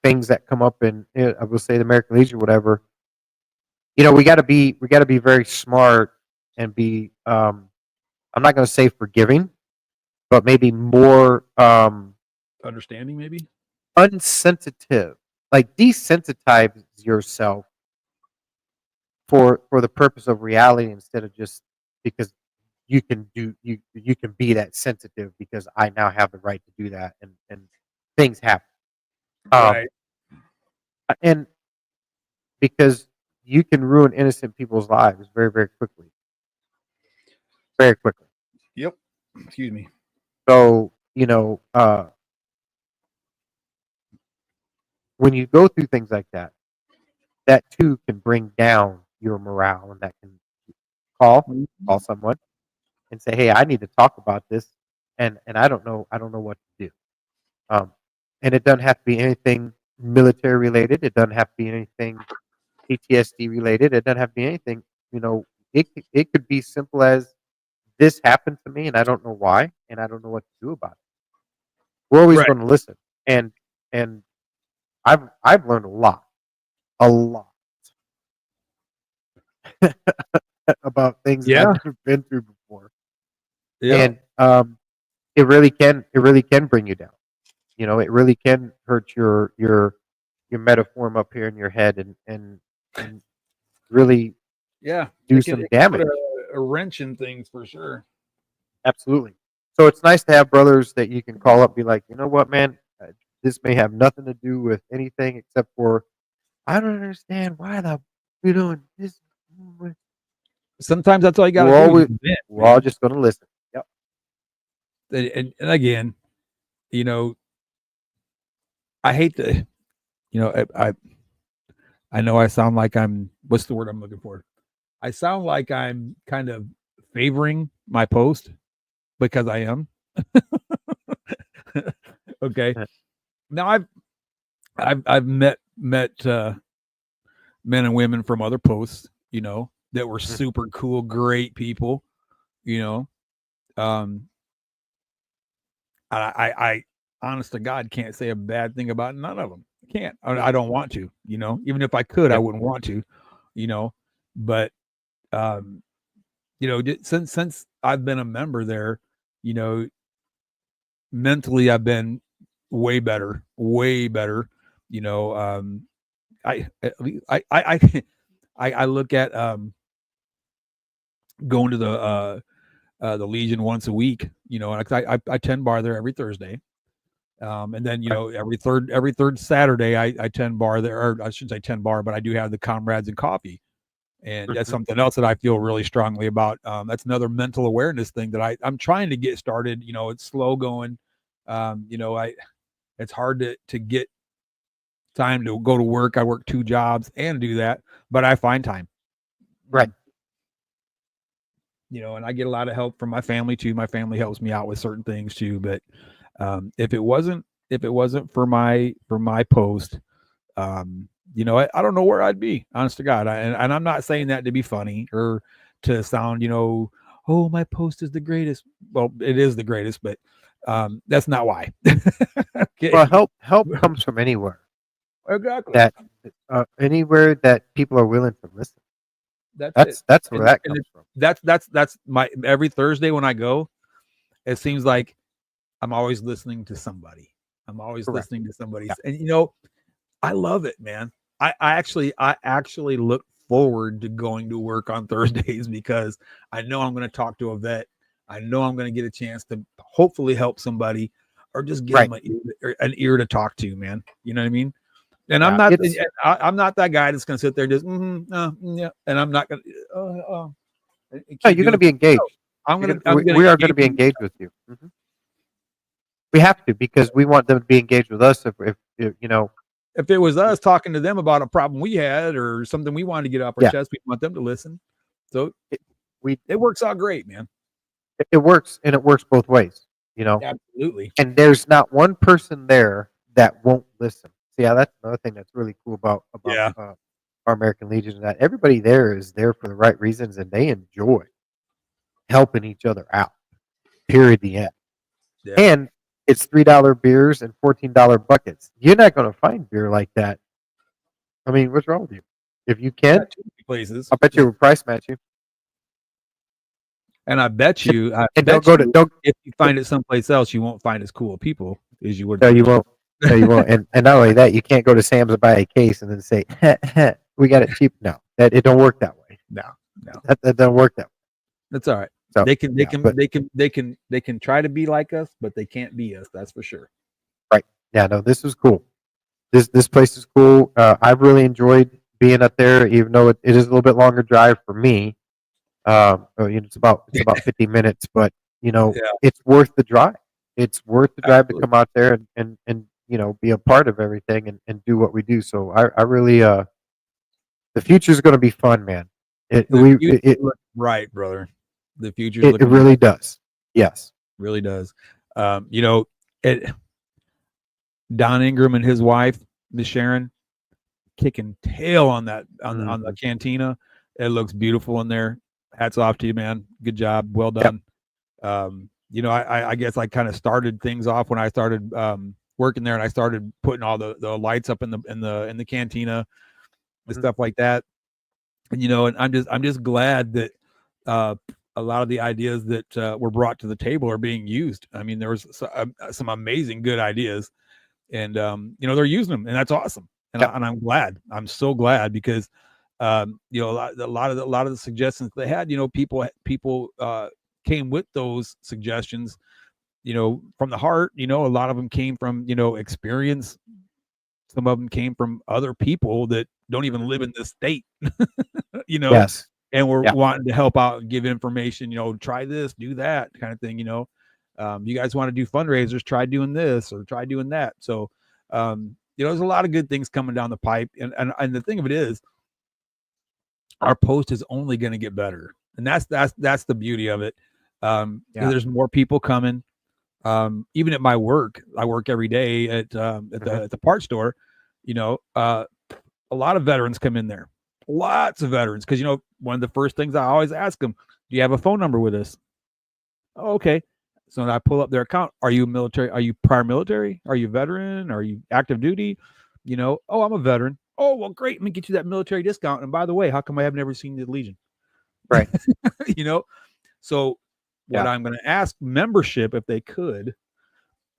things that come up in I will say the American Legion, whatever, we got to be very smart and be I'm not going to say forgiving, but maybe more understanding, maybe unsensitive, like desensitize yourself for the purpose of reality instead of just because you can be that sensitive because I now have the right to do that and things happen. Right. And because you can ruin innocent people's lives very, very quickly. Very quickly. Yep. Excuse me. So, when you go through things like that, that too can bring down your morale, and that can call someone and say, "Hey, I need to talk about this, and I don't know what to do." Um, and it doesn't have to be anything military related. It doesn't have to be anything PTSD related. It doesn't have to be anything. It could be simple as this happened to me, and I don't know why, and I don't know what to do about it. We're always Right. going to listen, and I've learned a lot about things that Yeah. I've never been through before, Yeah. and it really can bring you down. It really can hurt your metaform up here in your head, and really Yeah. do It some can put damage. a wrench in things for sure. Absolutely. So it's nice to have brothers that you can call up, be like, you know what, man, this may have nothing to do with anything except for I don't understand why you're doing this. Sometimes that's all you got to We're do. always Just vent, we're all man. just going to listen. Yep. And again, you know, I hate to, I know I sound like I'm, what's the word I'm looking for? I sound like I'm kind of favoring my post because I am. Okay. Now I've met men and women from other posts, that were super cool, great people, you know. Um I honest to God can't say a bad thing about none of them. I can't. I don't want to, Even if I could, I Yep. wouldn't want to, But um, since I've been a member there, you know, mentally I've been way better, way better. You know, I at least I look at going to the Legion once a week. And I 10 bar there every Thursday. And then Right. every third Saturday I 10 bar there, or I shouldn't say 10 bar, but I do have the comrades and coffee, and that's Mhm. something else that I feel really strongly about. That's another mental awareness thing that I'm trying to get started. It's slow going. I it's hard to get time to go to work. I work 2 jobs and do that, but I find time. Right. And I get a lot of help from my family too. My family helps me out with certain things too. But if it wasn't for my post, I don't know where I'd be, honest to God. And I'm not saying that to be funny or to sound, oh, my post is the greatest. Well, it is the greatest, but that's not why. Okay. Well, help comes from anywhere Exactly. that anywhere that people are willing to listen. That's it. That's where And that and comes it, from. that's my every Thursday when I go, it seems like I'm always listening to somebody. I'm always Correct. listening to somebody. Yeah. And I love it, man. I actually look forward to going to work on Thursdays because I know I'm going to talk to a vet. I know I'm going to get a chance to hopefully help somebody or just give Right. them an ear to talk to, man. You know what I mean? And Yeah. It's I'm not that guy that's going to sit there and just yeah, and I'm not going to no. keep You're going to doing. be engaged. I'm You're going to gonna, I'm going we to are going to engage be with. engaged with you. We have to because we want them to be engaged with us. If If it was us talking to them about a problem we had or something we wanted to get off our yeah, chest, we want them to listen. So it, we it works out great, man. it works, and it works both ways. Absolutely. And there's not one person there that won't listen. See, yeah, that's another thing that's really cool about Yeah. our American Legion. Is that everybody there is there for the right reasons, and they enjoy helping each other out. Period. The end. Yeah. And it's $3 beers and $14 buckets. You're not going to find beer like that. I mean, what's wrong with you? If you can, Not too many places. I bet you would price match you. And I bet And, you, I and don't bet go to you don't. if you find it someplace else, you won't find as cool people as you would No, at the you league. won't. No, you won't. And not only that, you can't go to Sam's and buy a case and then say, "We got it cheap." No, that it don't work that way. No, no. That don't work that way. That's all right. So They can they yeah, can but they can they can they can try to be like us, but they can't be us, that's for sure. right, yeah, no, this was cool. This place is cool. I've really enjoyed being up there, even though it is a little bit longer drive for me. It's about 50 minutes, but Yeah, it's worth the drive. It's worth the drive to absolutely. come out there and be a part of everything and do what we do. So I really, the future is going to be fun, man. The future looks bright, brother. The future's It looking really bright. does. Yes. Really does. It Don Ingram and his wife, Miss Sharon, kicking tail on that on the cantina. It looks beautiful in there. Hats off to you, man. Good job. Well done. Yep. I guess I kind of started things off when I started working there, and I started putting all the lights up in the cantina and stuff like that. And and I'm just glad that a lot of the ideas that were brought to the table are being used. I mean, there was some amazing good ideas, and they're using them, and that's awesome. And, yep. I'm glad. I'm so glad because a lot of the suggestions they had, people came with those suggestions, from the heart. A lot of them came from experience. Some of them came from other people that don't even live in this state. Yes. And we're wanting to help out and give information, try this, do that kind of thing. You guys want to do fundraisers, try doing this or try doing that. So, there's a lot of good things coming down the pipe. And the thing of it is, our post is only going to get better. And that's the beauty of it. There's more people coming. Even at my work, I work every day at the parts store, a lot of veterans come in there. Lots of veterans, because one of the first things I always ask them, do you have a phone number with us? Oh, okay. So when I pull up their account, are you military? Are you prior military? Are you veteran? Are you active duty? Oh, I'm a veteran. Oh, well, great. Let me get you that military discount. And by the way, how come I have never seen the Legion? Right. So what I'm going to ask membership, if they could,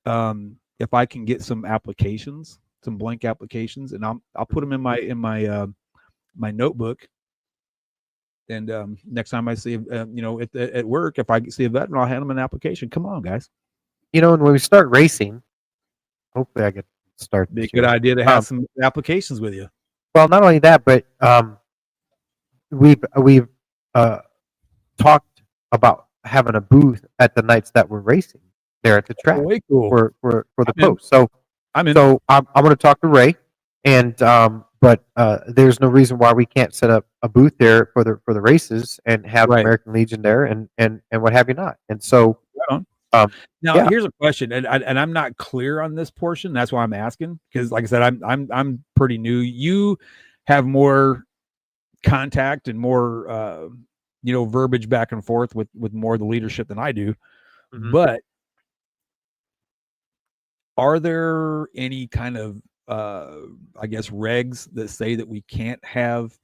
if I can get some applications, some blank applications, and I'll put them in my notebook. And next time I see, at work, if I see a veteran, I'll hand them an application. Come on, guys. And when we start racing, hopefully I get to start. Be a good idea to have some applications with you. Well, not only that, but we've talked about having a booth at the nights that we're racing there at the track for the post. So I'm going to talk to Ray, and but there's no reason why we can't set up a booth there for the races and have American Legion there and what have you not. And so now here's a question, and I'm not clear on this portion. That's why I'm asking, because like I said, I'm pretty new. You have more contact and more verbiage back and forth with more of the leadership than I do. But are there any kind of I guess regs that say that we can't have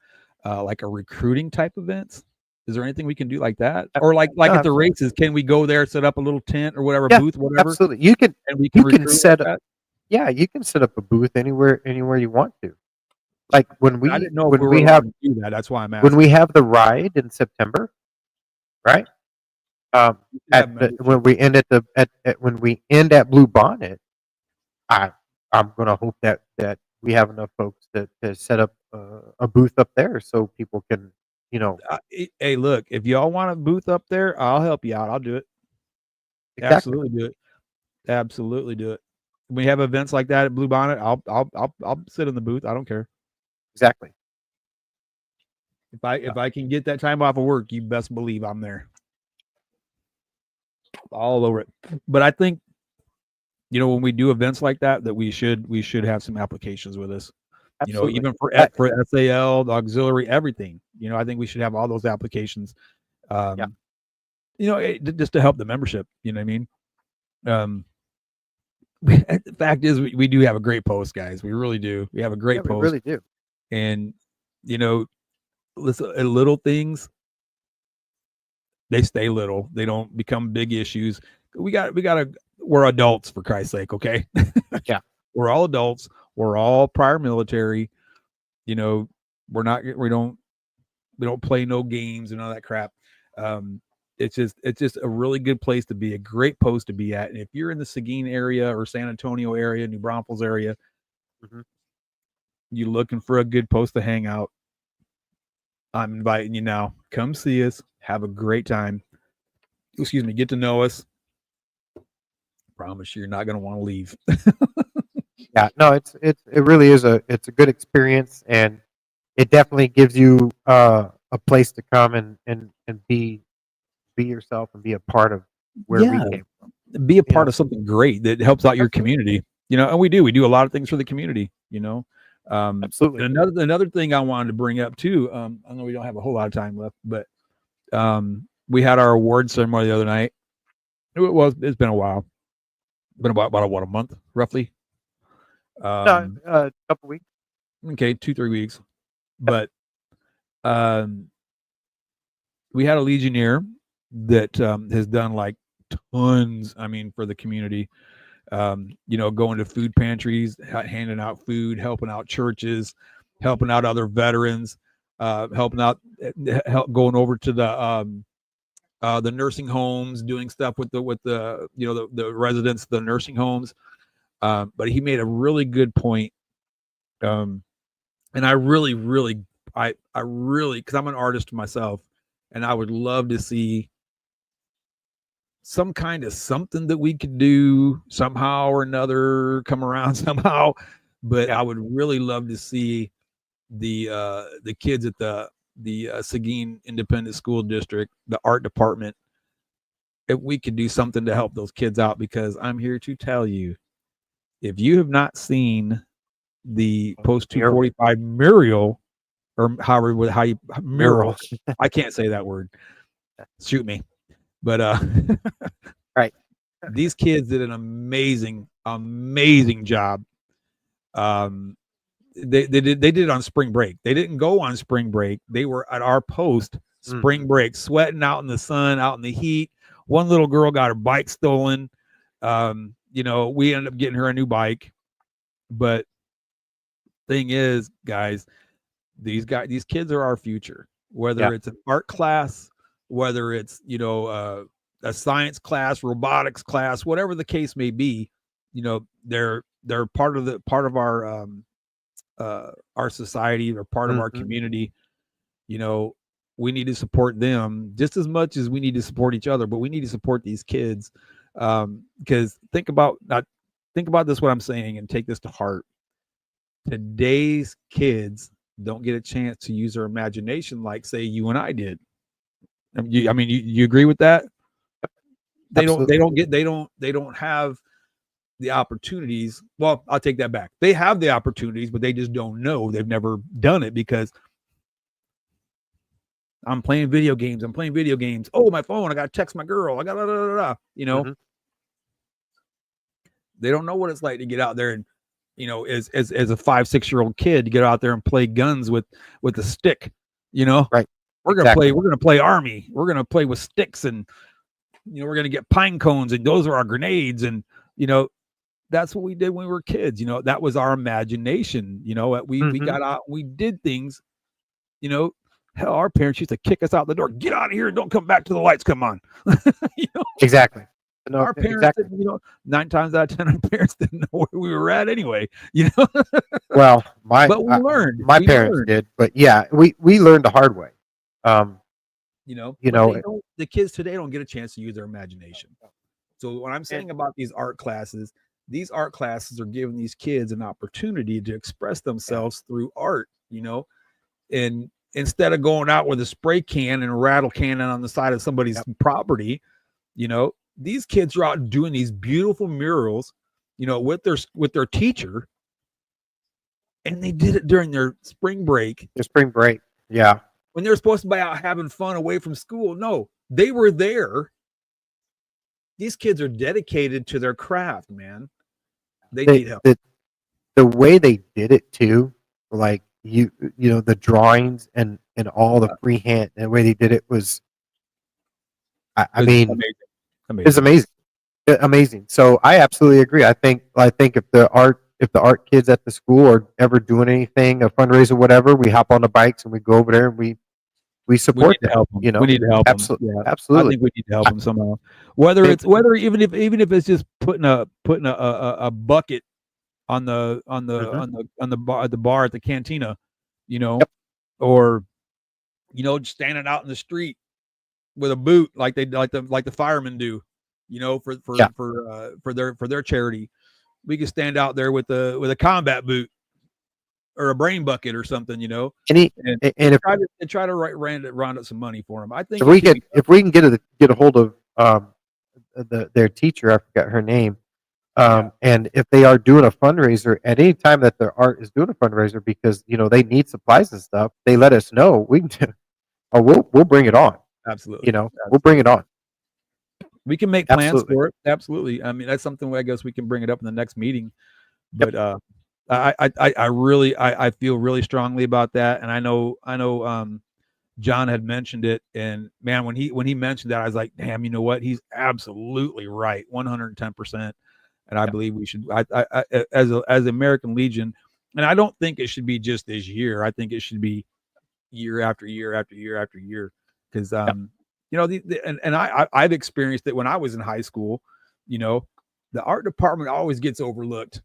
like a recruiting type events? Is there anything we can do like that? Or like at the races, can we go there, set up a little tent or whatever, booth, whatever? Absolutely. You can, and we can set up. Yeah, you can set up a booth anywhere you want to. Like when we, I didn't know when if we have to do that. That's why I'm asking. When we have the ride in September, right? When we end when we end at Blue Bonnet, I'm gonna hope that we have enough folks to set up a booth up there so people can, hey, look, if y'all want a booth up there, I'll help you out. I'll do it. Exactly. Absolutely do it. Absolutely do it. When we have events like that at Blue Bonnet, I'll sit in the booth. I don't care. Exactly. If I can get that time off of work, you best believe I'm there. All over it. But I think, when we do events like that, that we should have some applications with us. Absolutely. Even for SAL, the auxiliary, everything. I think we should have all those applications. Just to help the membership. You know what I mean? The fact is, we do have a great post, guys. We really do. We have a great post. We really do. And listen, little things, they stay little. They don't become big issues. We're adults, for Christ's sake, okay? Yeah. We're all adults. We're all prior military. We don't play no games and all that crap. It's just a really good place to be, a great post to be at. And if you're in the Seguin area or San Antonio area, New Braunfels area, you're looking for a good post to hang out, I'm inviting you now. Come see us. Have a great time. Excuse me. Get to know us. Promise you're not going to want to leave. Yeah, no, it really is it's a good experience, and it definitely gives you a place to come and be yourself and be a part of where we Yeah, came from. be a You part know, of something great that helps out your absolutely, community. And we do a lot of things for the community. absolutely. And another thing I wanted to bring up too. I know we don't have a whole lot of time left, but we had our award ceremony the other night. It's been a while. Been about what, a month roughly. No, Um, a couple weeks. okay, 2-3 weeks. But um, we had a Legionnaire that has done like tons. I mean, for the community. Going to food pantries, handing out food, helping out churches, helping out other veterans, helping out, going over to the nursing homes, doing stuff with the residents of the nursing homes. But he made a really good point, and I really, really, I really, because I'm an artist myself, and I would love to see some kind of something that we could do somehow or another come around somehow. But Yeah. I would really love to see the kids at the Seguin Independent School District, the art department, if we could do something to help those kids out, because I'm here to tell you, if you have not seen the post Mural. 245 mural, or how you Mural. mural, I can't say that word. Shoot me. But Right. these kids did an amazing job. Um, they did it on spring break. They didn't go on spring break. They were at our post spring break, sweating out in the sun, out in the heat. One little girl got her bike stolen. We ended up getting her a new bike. But thing is, guys, these kids are our future. Yeah. Whether it's an art class, whether it's a science class, robotics class, whatever the case may be, they're part of our society, or part of our Hmm. community. You know, we need to support them just as much as we need to support each other, but we need to support these kids, because think about this, what I'm saying, and take this to heart. Today's kids don't get a chance to use their imagination like, say, you and I did. You agree with that? They don't. They Absolutely. don't get. They don't. They don't have the opportunities. Well, I'll take that back. They have the opportunities, but they just don't know. They've never done it because I'm playing video games. I'm playing video games. Oh, my phone. I got to text my girl. I got da, da, da, da. Hmm. They don't know what it's like to get out there and, as a 5-6 year old kid, to get out there and play guns with a stick. Right. We're Exactly. gonna play army. We're gonna play with sticks, and we're gonna get pine cones, and those are our grenades, and that's what we did when we were kids. That was our imagination. We Hmm. got out, we did things. Hell, our parents used to kick us out the door. Get out of here! Don't come back till the lights come on. you know, Exactly. No, our parents exactly. didn't. 9 times out of 10, our parents didn't know where we were at anyway. You know, Well, but we learned. my We parents learned. did, but yeah, we learned the hard way. Um, you But know, they don't. The kids today don't get a chance to use their imagination. So what I'm and saying about these art classes are giving these kids an opportunity to express yeah, themselves through art. And instead of going out with a spray can and rattle cannon on the side of somebody's yep. property, these kids are out doing these beautiful murals, with their teacher, and they did it during their spring break The spring break. Yeah. when they're supposed to be out having fun away from school. No, they were there. These kids are dedicated to their craft, man. They The need help. the way they did it too, like the drawings and all the freehand and the way they did it was, I It's mean, amazing. it's Amazing. amazing. Amazing. So I absolutely agree. I think if the art kids at the school are ever doing anything, a fundraiser, whatever, we hop on the bikes and we go over there and we We need support to them. help them. We need to help them. Absolutely, Yeah, I absolutely. think we need to help I, them somehow. Whether they, it's whether even if it's just putting a bucket on mhm. the bar at the cantina, you know, Yep. or just standing out in the street with a boot like the firemen do, for Yeah. for for their charity. we could stand out there with a combat boot or a brain bucket or something, you know, and if try to round up some money for them. I think if we can get a hold of their teacher, I forgot her name. And if they are doing a fundraiser at any time that their art is doing a fundraiser, because they need supplies and stuff, they let us know. We can, we'll bring it on. Absolutely, we'll bring it on. We can make plans for it. Absolutely. I mean, that's something I guess we can bring it up in the next meeting. But I really feel really strongly about that, and I know John had mentioned it, and man, when he mentioned that, I was like, damn, you know what? He's absolutely right, 110%. And I believe we should. I as American Legion, and I don't think it should be just this year. I think it should be year after year after year after year, because I've experienced it when I was in high school. The art department always gets overlooked.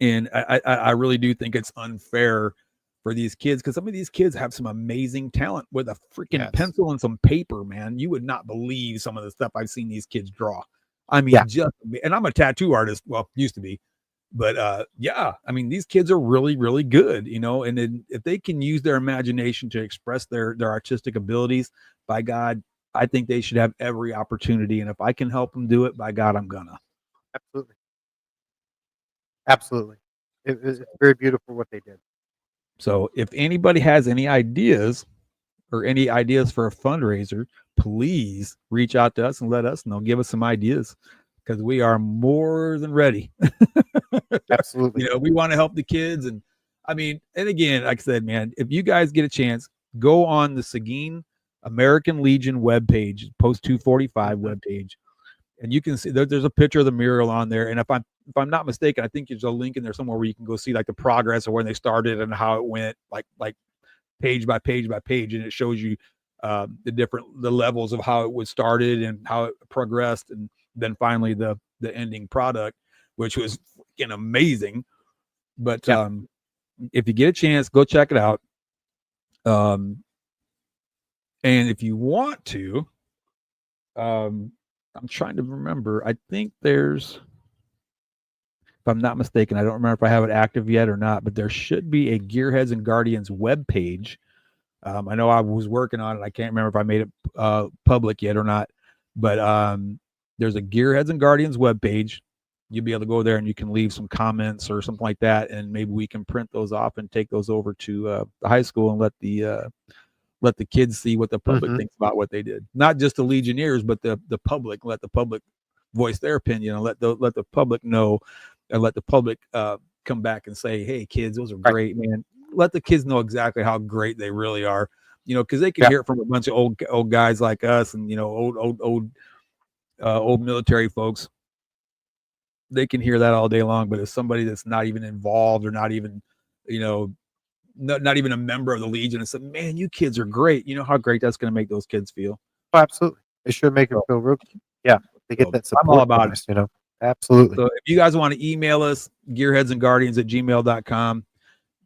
And I really do think it's unfair for these kids, because some of these kids have some amazing talent with a freaking pencil and some paper, man. You would not believe some of the stuff I've seen these kids draw. I mean, and I'm a tattoo artist. Well, used to be, but I mean, these kids are really, really good, and then if they can use their imagination to express their artistic abilities, by God, I think they should have every opportunity. And if I can help them do it, by God, I'm gonna. Absolutely. It was very beautiful what they did. So if anybody has any ideas for a fundraiser, please reach out to us and let us know. Give us some ideas, because we are more than ready. Absolutely. We want to help the kids. And I mean, and again, like I said, man, if you guys get a chance, go on the Seguin American Legion webpage, Post 245 webpage, and you can see there's a picture of the mural on there. And if I'm not mistaken, I think there's a link in there somewhere where you can go see like the progress of when they started and how it went, like page by page by page, and it shows you the levels of how it was started and how it progressed, and then finally the ending product, which was freaking amazing. But if you get a chance, go check it out. And if you want to, I'm trying to remember. I think there's, if I'm not mistaken, I don't remember if I have it active yet or not, but there should be a Gearheads and Guardians webpage. I know I was working on it. I can't remember if I made it public yet or not, but there's a Gearheads and Guardians webpage. You'll be able to go there and you can leave some comments or something like that, and maybe we can print those off and take those over to the high school and let the kids see what the public thinks about what they did. Not just the Legionnaires, but the public. Let the public voice their opinion, and let the public know, and let the public come back and say, hey, kids, those are great, man. Let the kids know exactly how great they really are, because they can hear it from a bunch of old guys like us, and old military folks. They can hear that all day long, but as somebody that's not even involved, or not even, not even a member of the Legion, and said, man, you kids are great. You know how great that's going to make those kids feel. Oh, absolutely. It should make them feel real. Yeah. They get that support. I'm all about it. Absolutely. So if you guys want to email us, gearheadsandguardians@gmail.com,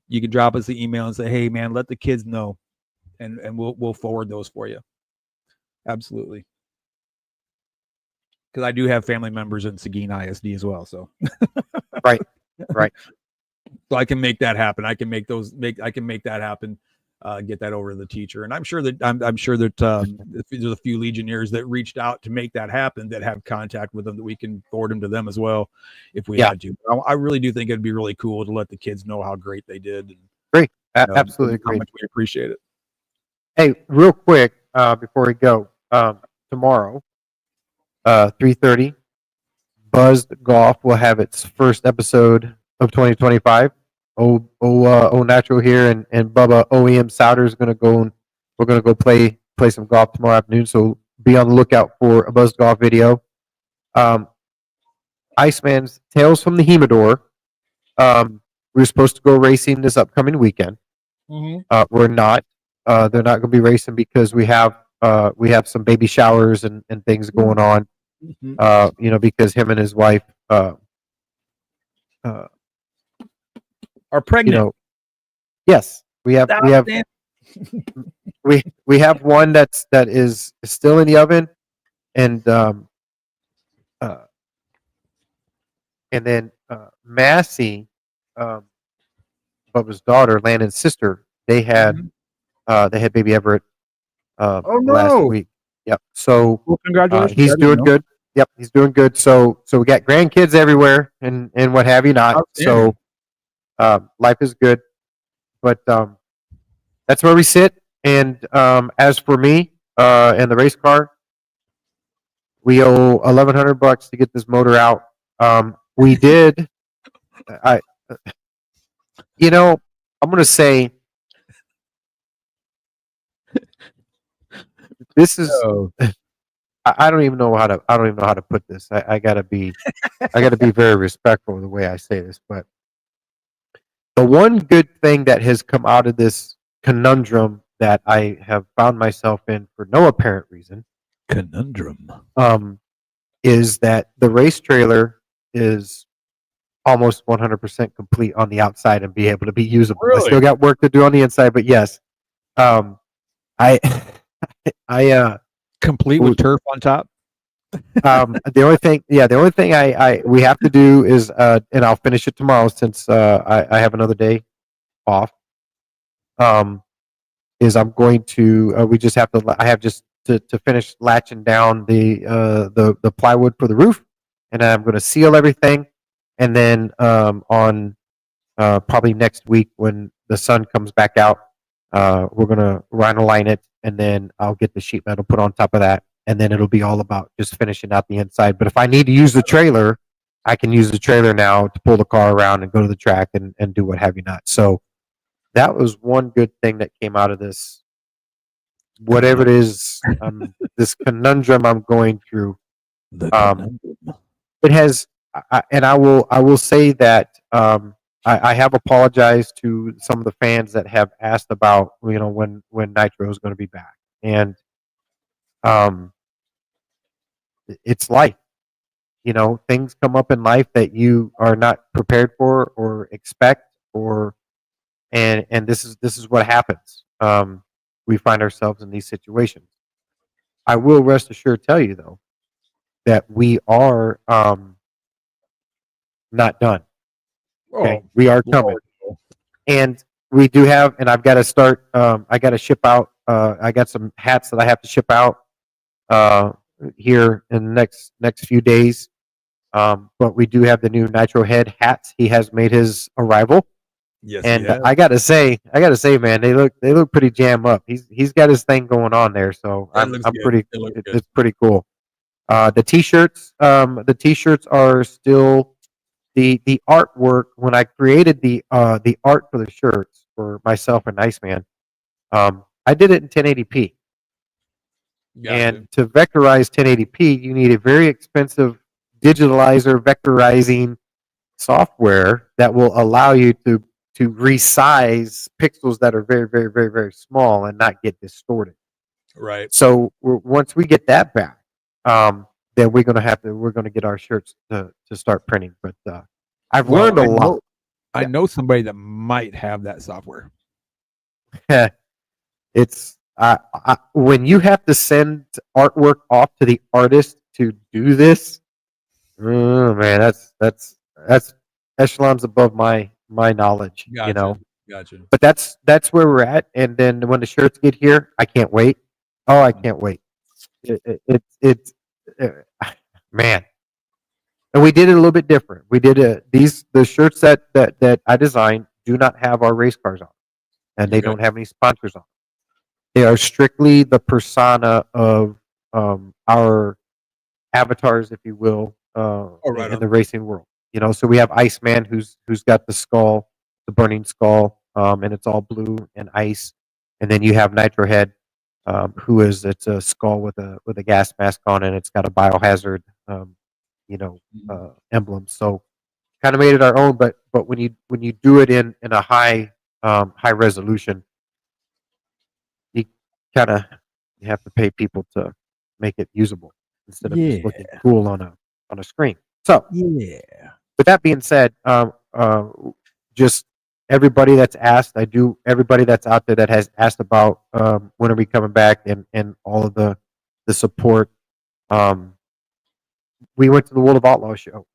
you can drop us the email and say, hey man, let the kids know, and we'll forward those for you. Absolutely. Because I do have family members in Seguin ISD as well. So right. So I can make that happen. I can make that happen. Get that over to the teacher, and I'm sure that there's a few Legionnaires that reached out to make that happen, that have contact with them, that we can forward them to them as well if we had to. I really do think it'd be really cool to let the kids know how great they did. And, great, absolutely how much we appreciate it. Hey, real quick before we go, tomorrow, 3:30, Buzzed Golf will have its first episode of 2025. Natural here and Bubba OEM Souter is going to go, and we're going to go play some golf tomorrow afternoon. So be on the lookout for a Buzzed Golf video. Iceman's Tales from the Humidor. We're supposed to go racing this upcoming weekend. We're not. They're not going to be racing because we have some baby showers and things going on. Because him and his wife are pregnant. Yes, we have we have one that is still in the oven, and And then Massey, um, Bubba's daughter, Landon's sister, Mhm. they had baby Everett Oh last no! week. Yep. So Well, congratulations. he's I didn't doing know. good. Yep, he's doing good. So we got grandkids everywhere and what have you not. Outstanding. So life is good. But that's where we sit. And as for me and the race car, we owe $1,100 to get this motor out. We did. I, you know, I'm gonna say this is. Oh, I don't even know how to. I don't even know how to put this. I gotta be. I gotta be very respectful of the way I say this. But the one good thing that has come out of this conundrum that I have found myself in for no apparent reason, conundrum. um, is that the race trailer is almost 100% complete on the outside and be able to be usable. I still Really? got work to do on the inside, but yes, um, I, I, Complete with turf on top? the only thing we have to do is, and I'll finish it tomorrow since I have another day off. Um, is I'm going to, we just have to, I have just to finish latching down the plywood for the roof, and I'm going to seal everything, and then on probably next week when the sun comes back out, we're gonna rhino-line it, and then I'll get the sheet metal put on top of that, and then it'll be all about just finishing out the inside. But if I need to use the trailer, I can use the trailer now to pull the car around and go to the track and do what have you not. So that was one good thing that came out of this, whatever it is, this conundrum I'm going through. The Um, conundrum. it has, and I will say that I have apologized to some of the fans that have asked about when Nitro is going to be back, and um, it's life. Things come up in life that you are not prepared for or expect, or and this is what happens. We find ourselves in these situations. I will rest assured tell you though that we are not done. Okay, Oh, we are coming. Lord. And we do have, and I've got to start. I got to ship out. I got some hats that I have to ship out here in the next few days. But we do have the new Nitro Head hats. He has made his arrival, Yes, he and has. I gotta say, man, they look pretty jam up. He's got his thing going on there, so That I'm looks I'm good. pretty. It looks good. It's pretty cool. The t-shirts are still the artwork. When I created the art for the shirts for myself and Iceman, I did it in 1080p. Gotcha. And to vectorize 1080p, you need a very expensive digitalizer vectorizing software that will allow you to resize pixels that are very, very, very, very small and not get distorted. Right. So once we get that back, then we're gonna get our shirts to start printing. But I've Well, learned a lot. I know somebody that might have that software. It's when you have to send artwork off to the artist to do this. Oh man, that's echelons above my knowledge. Gotcha. Gotcha. But that's where we're at. And then when the shirts get here, I can't wait. Oh, I can't wait. It's man. And we did it a little bit different. We did the shirts that I designed do not have our race cars on, and they Okay. don't have any sponsors on. They are strictly the persona of our avatars, if you will, Oh, right in on. the racing world. So we have Iceman, who's got the skull, the burning skull, and it's all blue and ice. And then you have Nitro Head, it's a skull with a gas mask on, and it's got a biohazard, emblem. So kind of made it our own. But when you do it in a high resolution, you kind of you have to pay people to make it usable instead of just looking Yeah. cool on a screen. So Yeah. with that being said, just everybody that's asked, everybody that's out there that has asked about when are we coming back and all of the support. We went to the World of Outlaw show,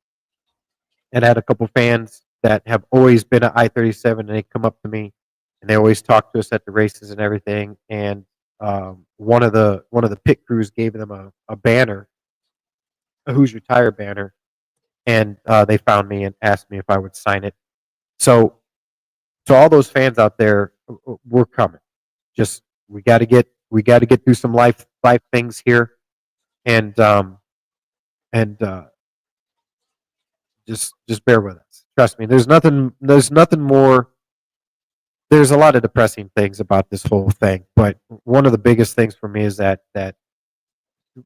and I had a couple fans that have always been at I-37, and they come up to me, and they always talk to us at the races and everything. And one of the pit crews gave them a banner, a Who's Your Tire banner, and they found me and asked me if I would sign it. So, to all those fans out there, we're coming. Just we got to get through some life things here, and and just bear with us. Trust me. There's nothing more. There's a lot of depressing things about this whole thing, but one of the biggest things for me is that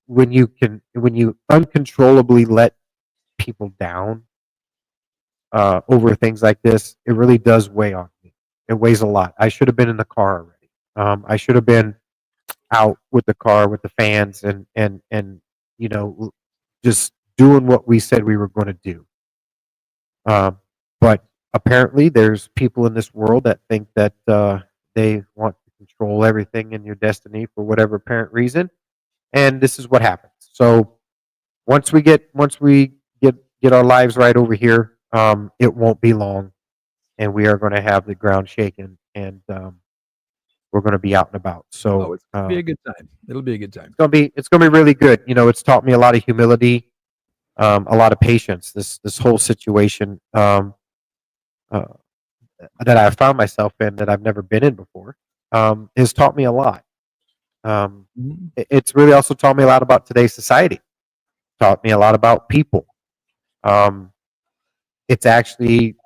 when you uncontrollably let people down over things like this, it really does weigh on me. It weighs a lot. I should have been in the car already. I should have been out with the car with the fans and you know just doing what we said we were going to do. But apparently, there's people in this world that think that they want to control everything in your destiny for whatever apparent reason, and this is what happens. So once we get our lives right over here, it won't be long, and we are going to have the ground shaken, and we're going to be out and about. So it's gonna be a good time. It'll be a good time. it's gonna be really good. You know, it's taught me a lot of humility, a lot of patience. This whole situation that I found myself in that I've never been in before has taught me a lot. It's really also taught me a lot about today's society. Taught me a lot about people. It's actually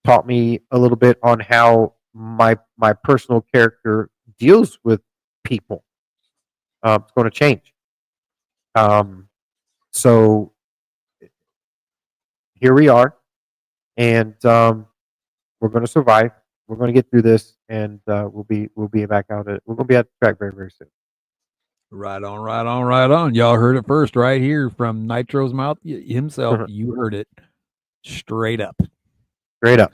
taught me a little bit on how my personal character deals with people. It's going to change. So here we are, and we're going to survive. We're going to get through this, and we'll be back out. We're going to be at the track very, very soon. Right on, right on, right on. Y'all heard it first right here from Nitro's mouth himself. You heard it straight up. Straight up.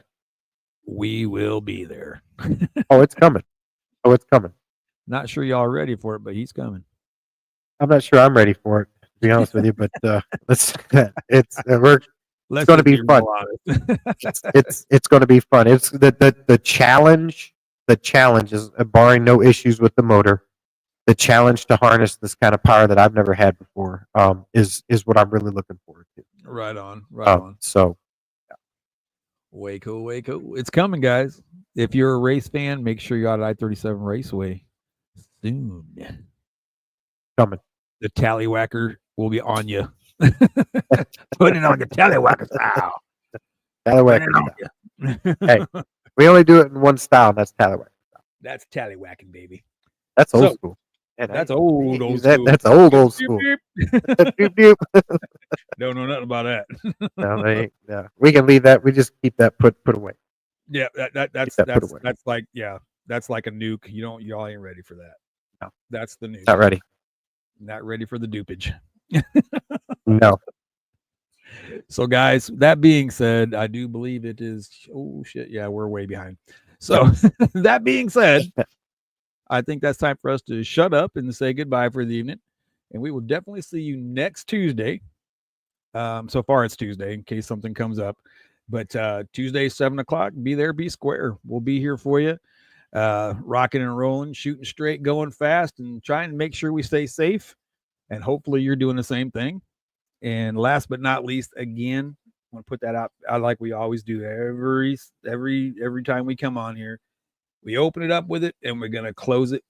We will be there. Oh, it's coming. Oh, it's coming. Not sure y'all are ready for it, but he's coming. I'm not sure I'm ready for it, to be honest with you, but it's going to be fun. It's going to be fun. It's the challenge. The challenge is barring no issues with the motor. The challenge to harness this kind of power that I've never had before is what I'm really looking forward to. Right on, right on. So, way cool, way cool. It's coming, guys. If you're a race fan, make sure you're at I-37 Raceway soon. Coming. The tallywhacker will be on you. Put it on the tallywhacker style. Tallywhacker style. Hey, we only do it in one style, and that's tallywhacker style. That's tallywhacking, baby. That's old school. And that's old school. That's old school. Don't know nothing about that. No, we can leave that. We just keep that put away. Yeah, that's like that's like a nuke. Y'all ain't ready for that. No, that's the nuke. Not ready. Not ready for the dupage. No. So, guys, that being said, I do believe it is. Oh shit! Yeah, we're way behind. So, that being said, I think that's time for us to shut up and say goodbye for the evening. And we will definitely see you next Tuesday. So far, it's Tuesday in case something comes up. But Tuesday, 7 o'clock, be there, be square. We'll be here for you. Rocking and rolling, shooting straight, going fast, and trying to make sure we stay safe. And hopefully you're doing the same thing. And last but not least, again, I want to put that out like we always do every time we come on here. We open it up with it, and we're going to close it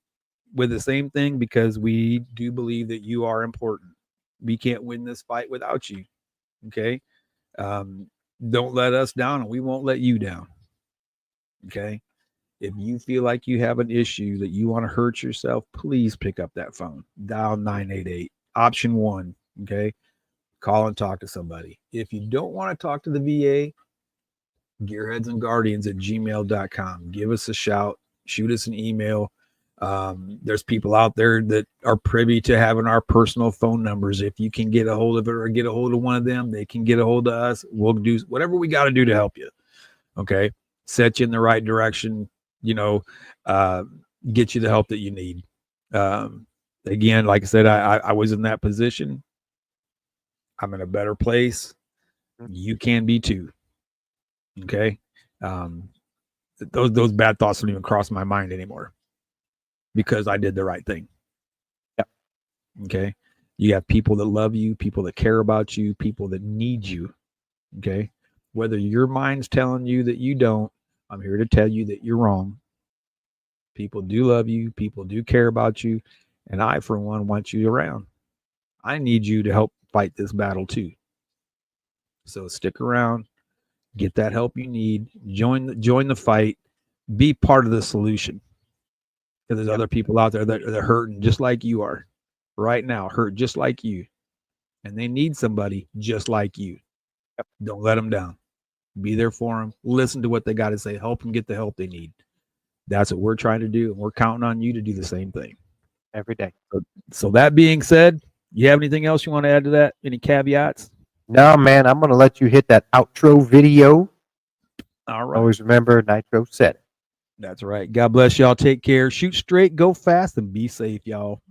with the same thing because we do believe that you are important. We can't win this fight without you. Okay? Don't let us down, and we won't let you down. Okay? If you feel like you have an issue that you want to hurt yourself, please pick up that phone. Dial 988, option 1. Okay? Call and talk to somebody. If you don't want to talk to the VA, gearheadsandguardians@gmail.com. Give us a shout. Shoot us an email. There's people out there that are privy to having our personal phone numbers. If you can get a hold of it or get a hold of one of them, they can get a hold of us. We'll do whatever we got to do to help you. Okay? Set you in the right direction, get you the help that you need. Again, like I said, I was in that position. I'm in a better place. You can be too. Okay. Those bad thoughts don't even cross my mind anymore because I did the right thing. Yep. Okay. You have people that love you, people that care about you, people that need you. Okay. Whether your mind's telling you that you don't, I'm here to tell you that you're wrong. People do love you, people do care about you, and I, for one, want you around. I need you to help fight this battle too. So stick around, get that help you need, join the fight, be part of the solution. Because there's other people out there that are hurting just like you are right now, hurt just like you, and they need somebody just like you. Don't let them down. Be there for them. Listen to what they got to say. Help them get the help they need. That's what we're trying to do, and we're counting on you to do the same thing every day. So that being said, you have anything else you want to add to that? Any caveats? No, man, I'm going to let you hit that outro video. All right. Always remember, Nitro said it. That's right. God bless y'all. Take care. Shoot straight, go fast, and be safe, y'all.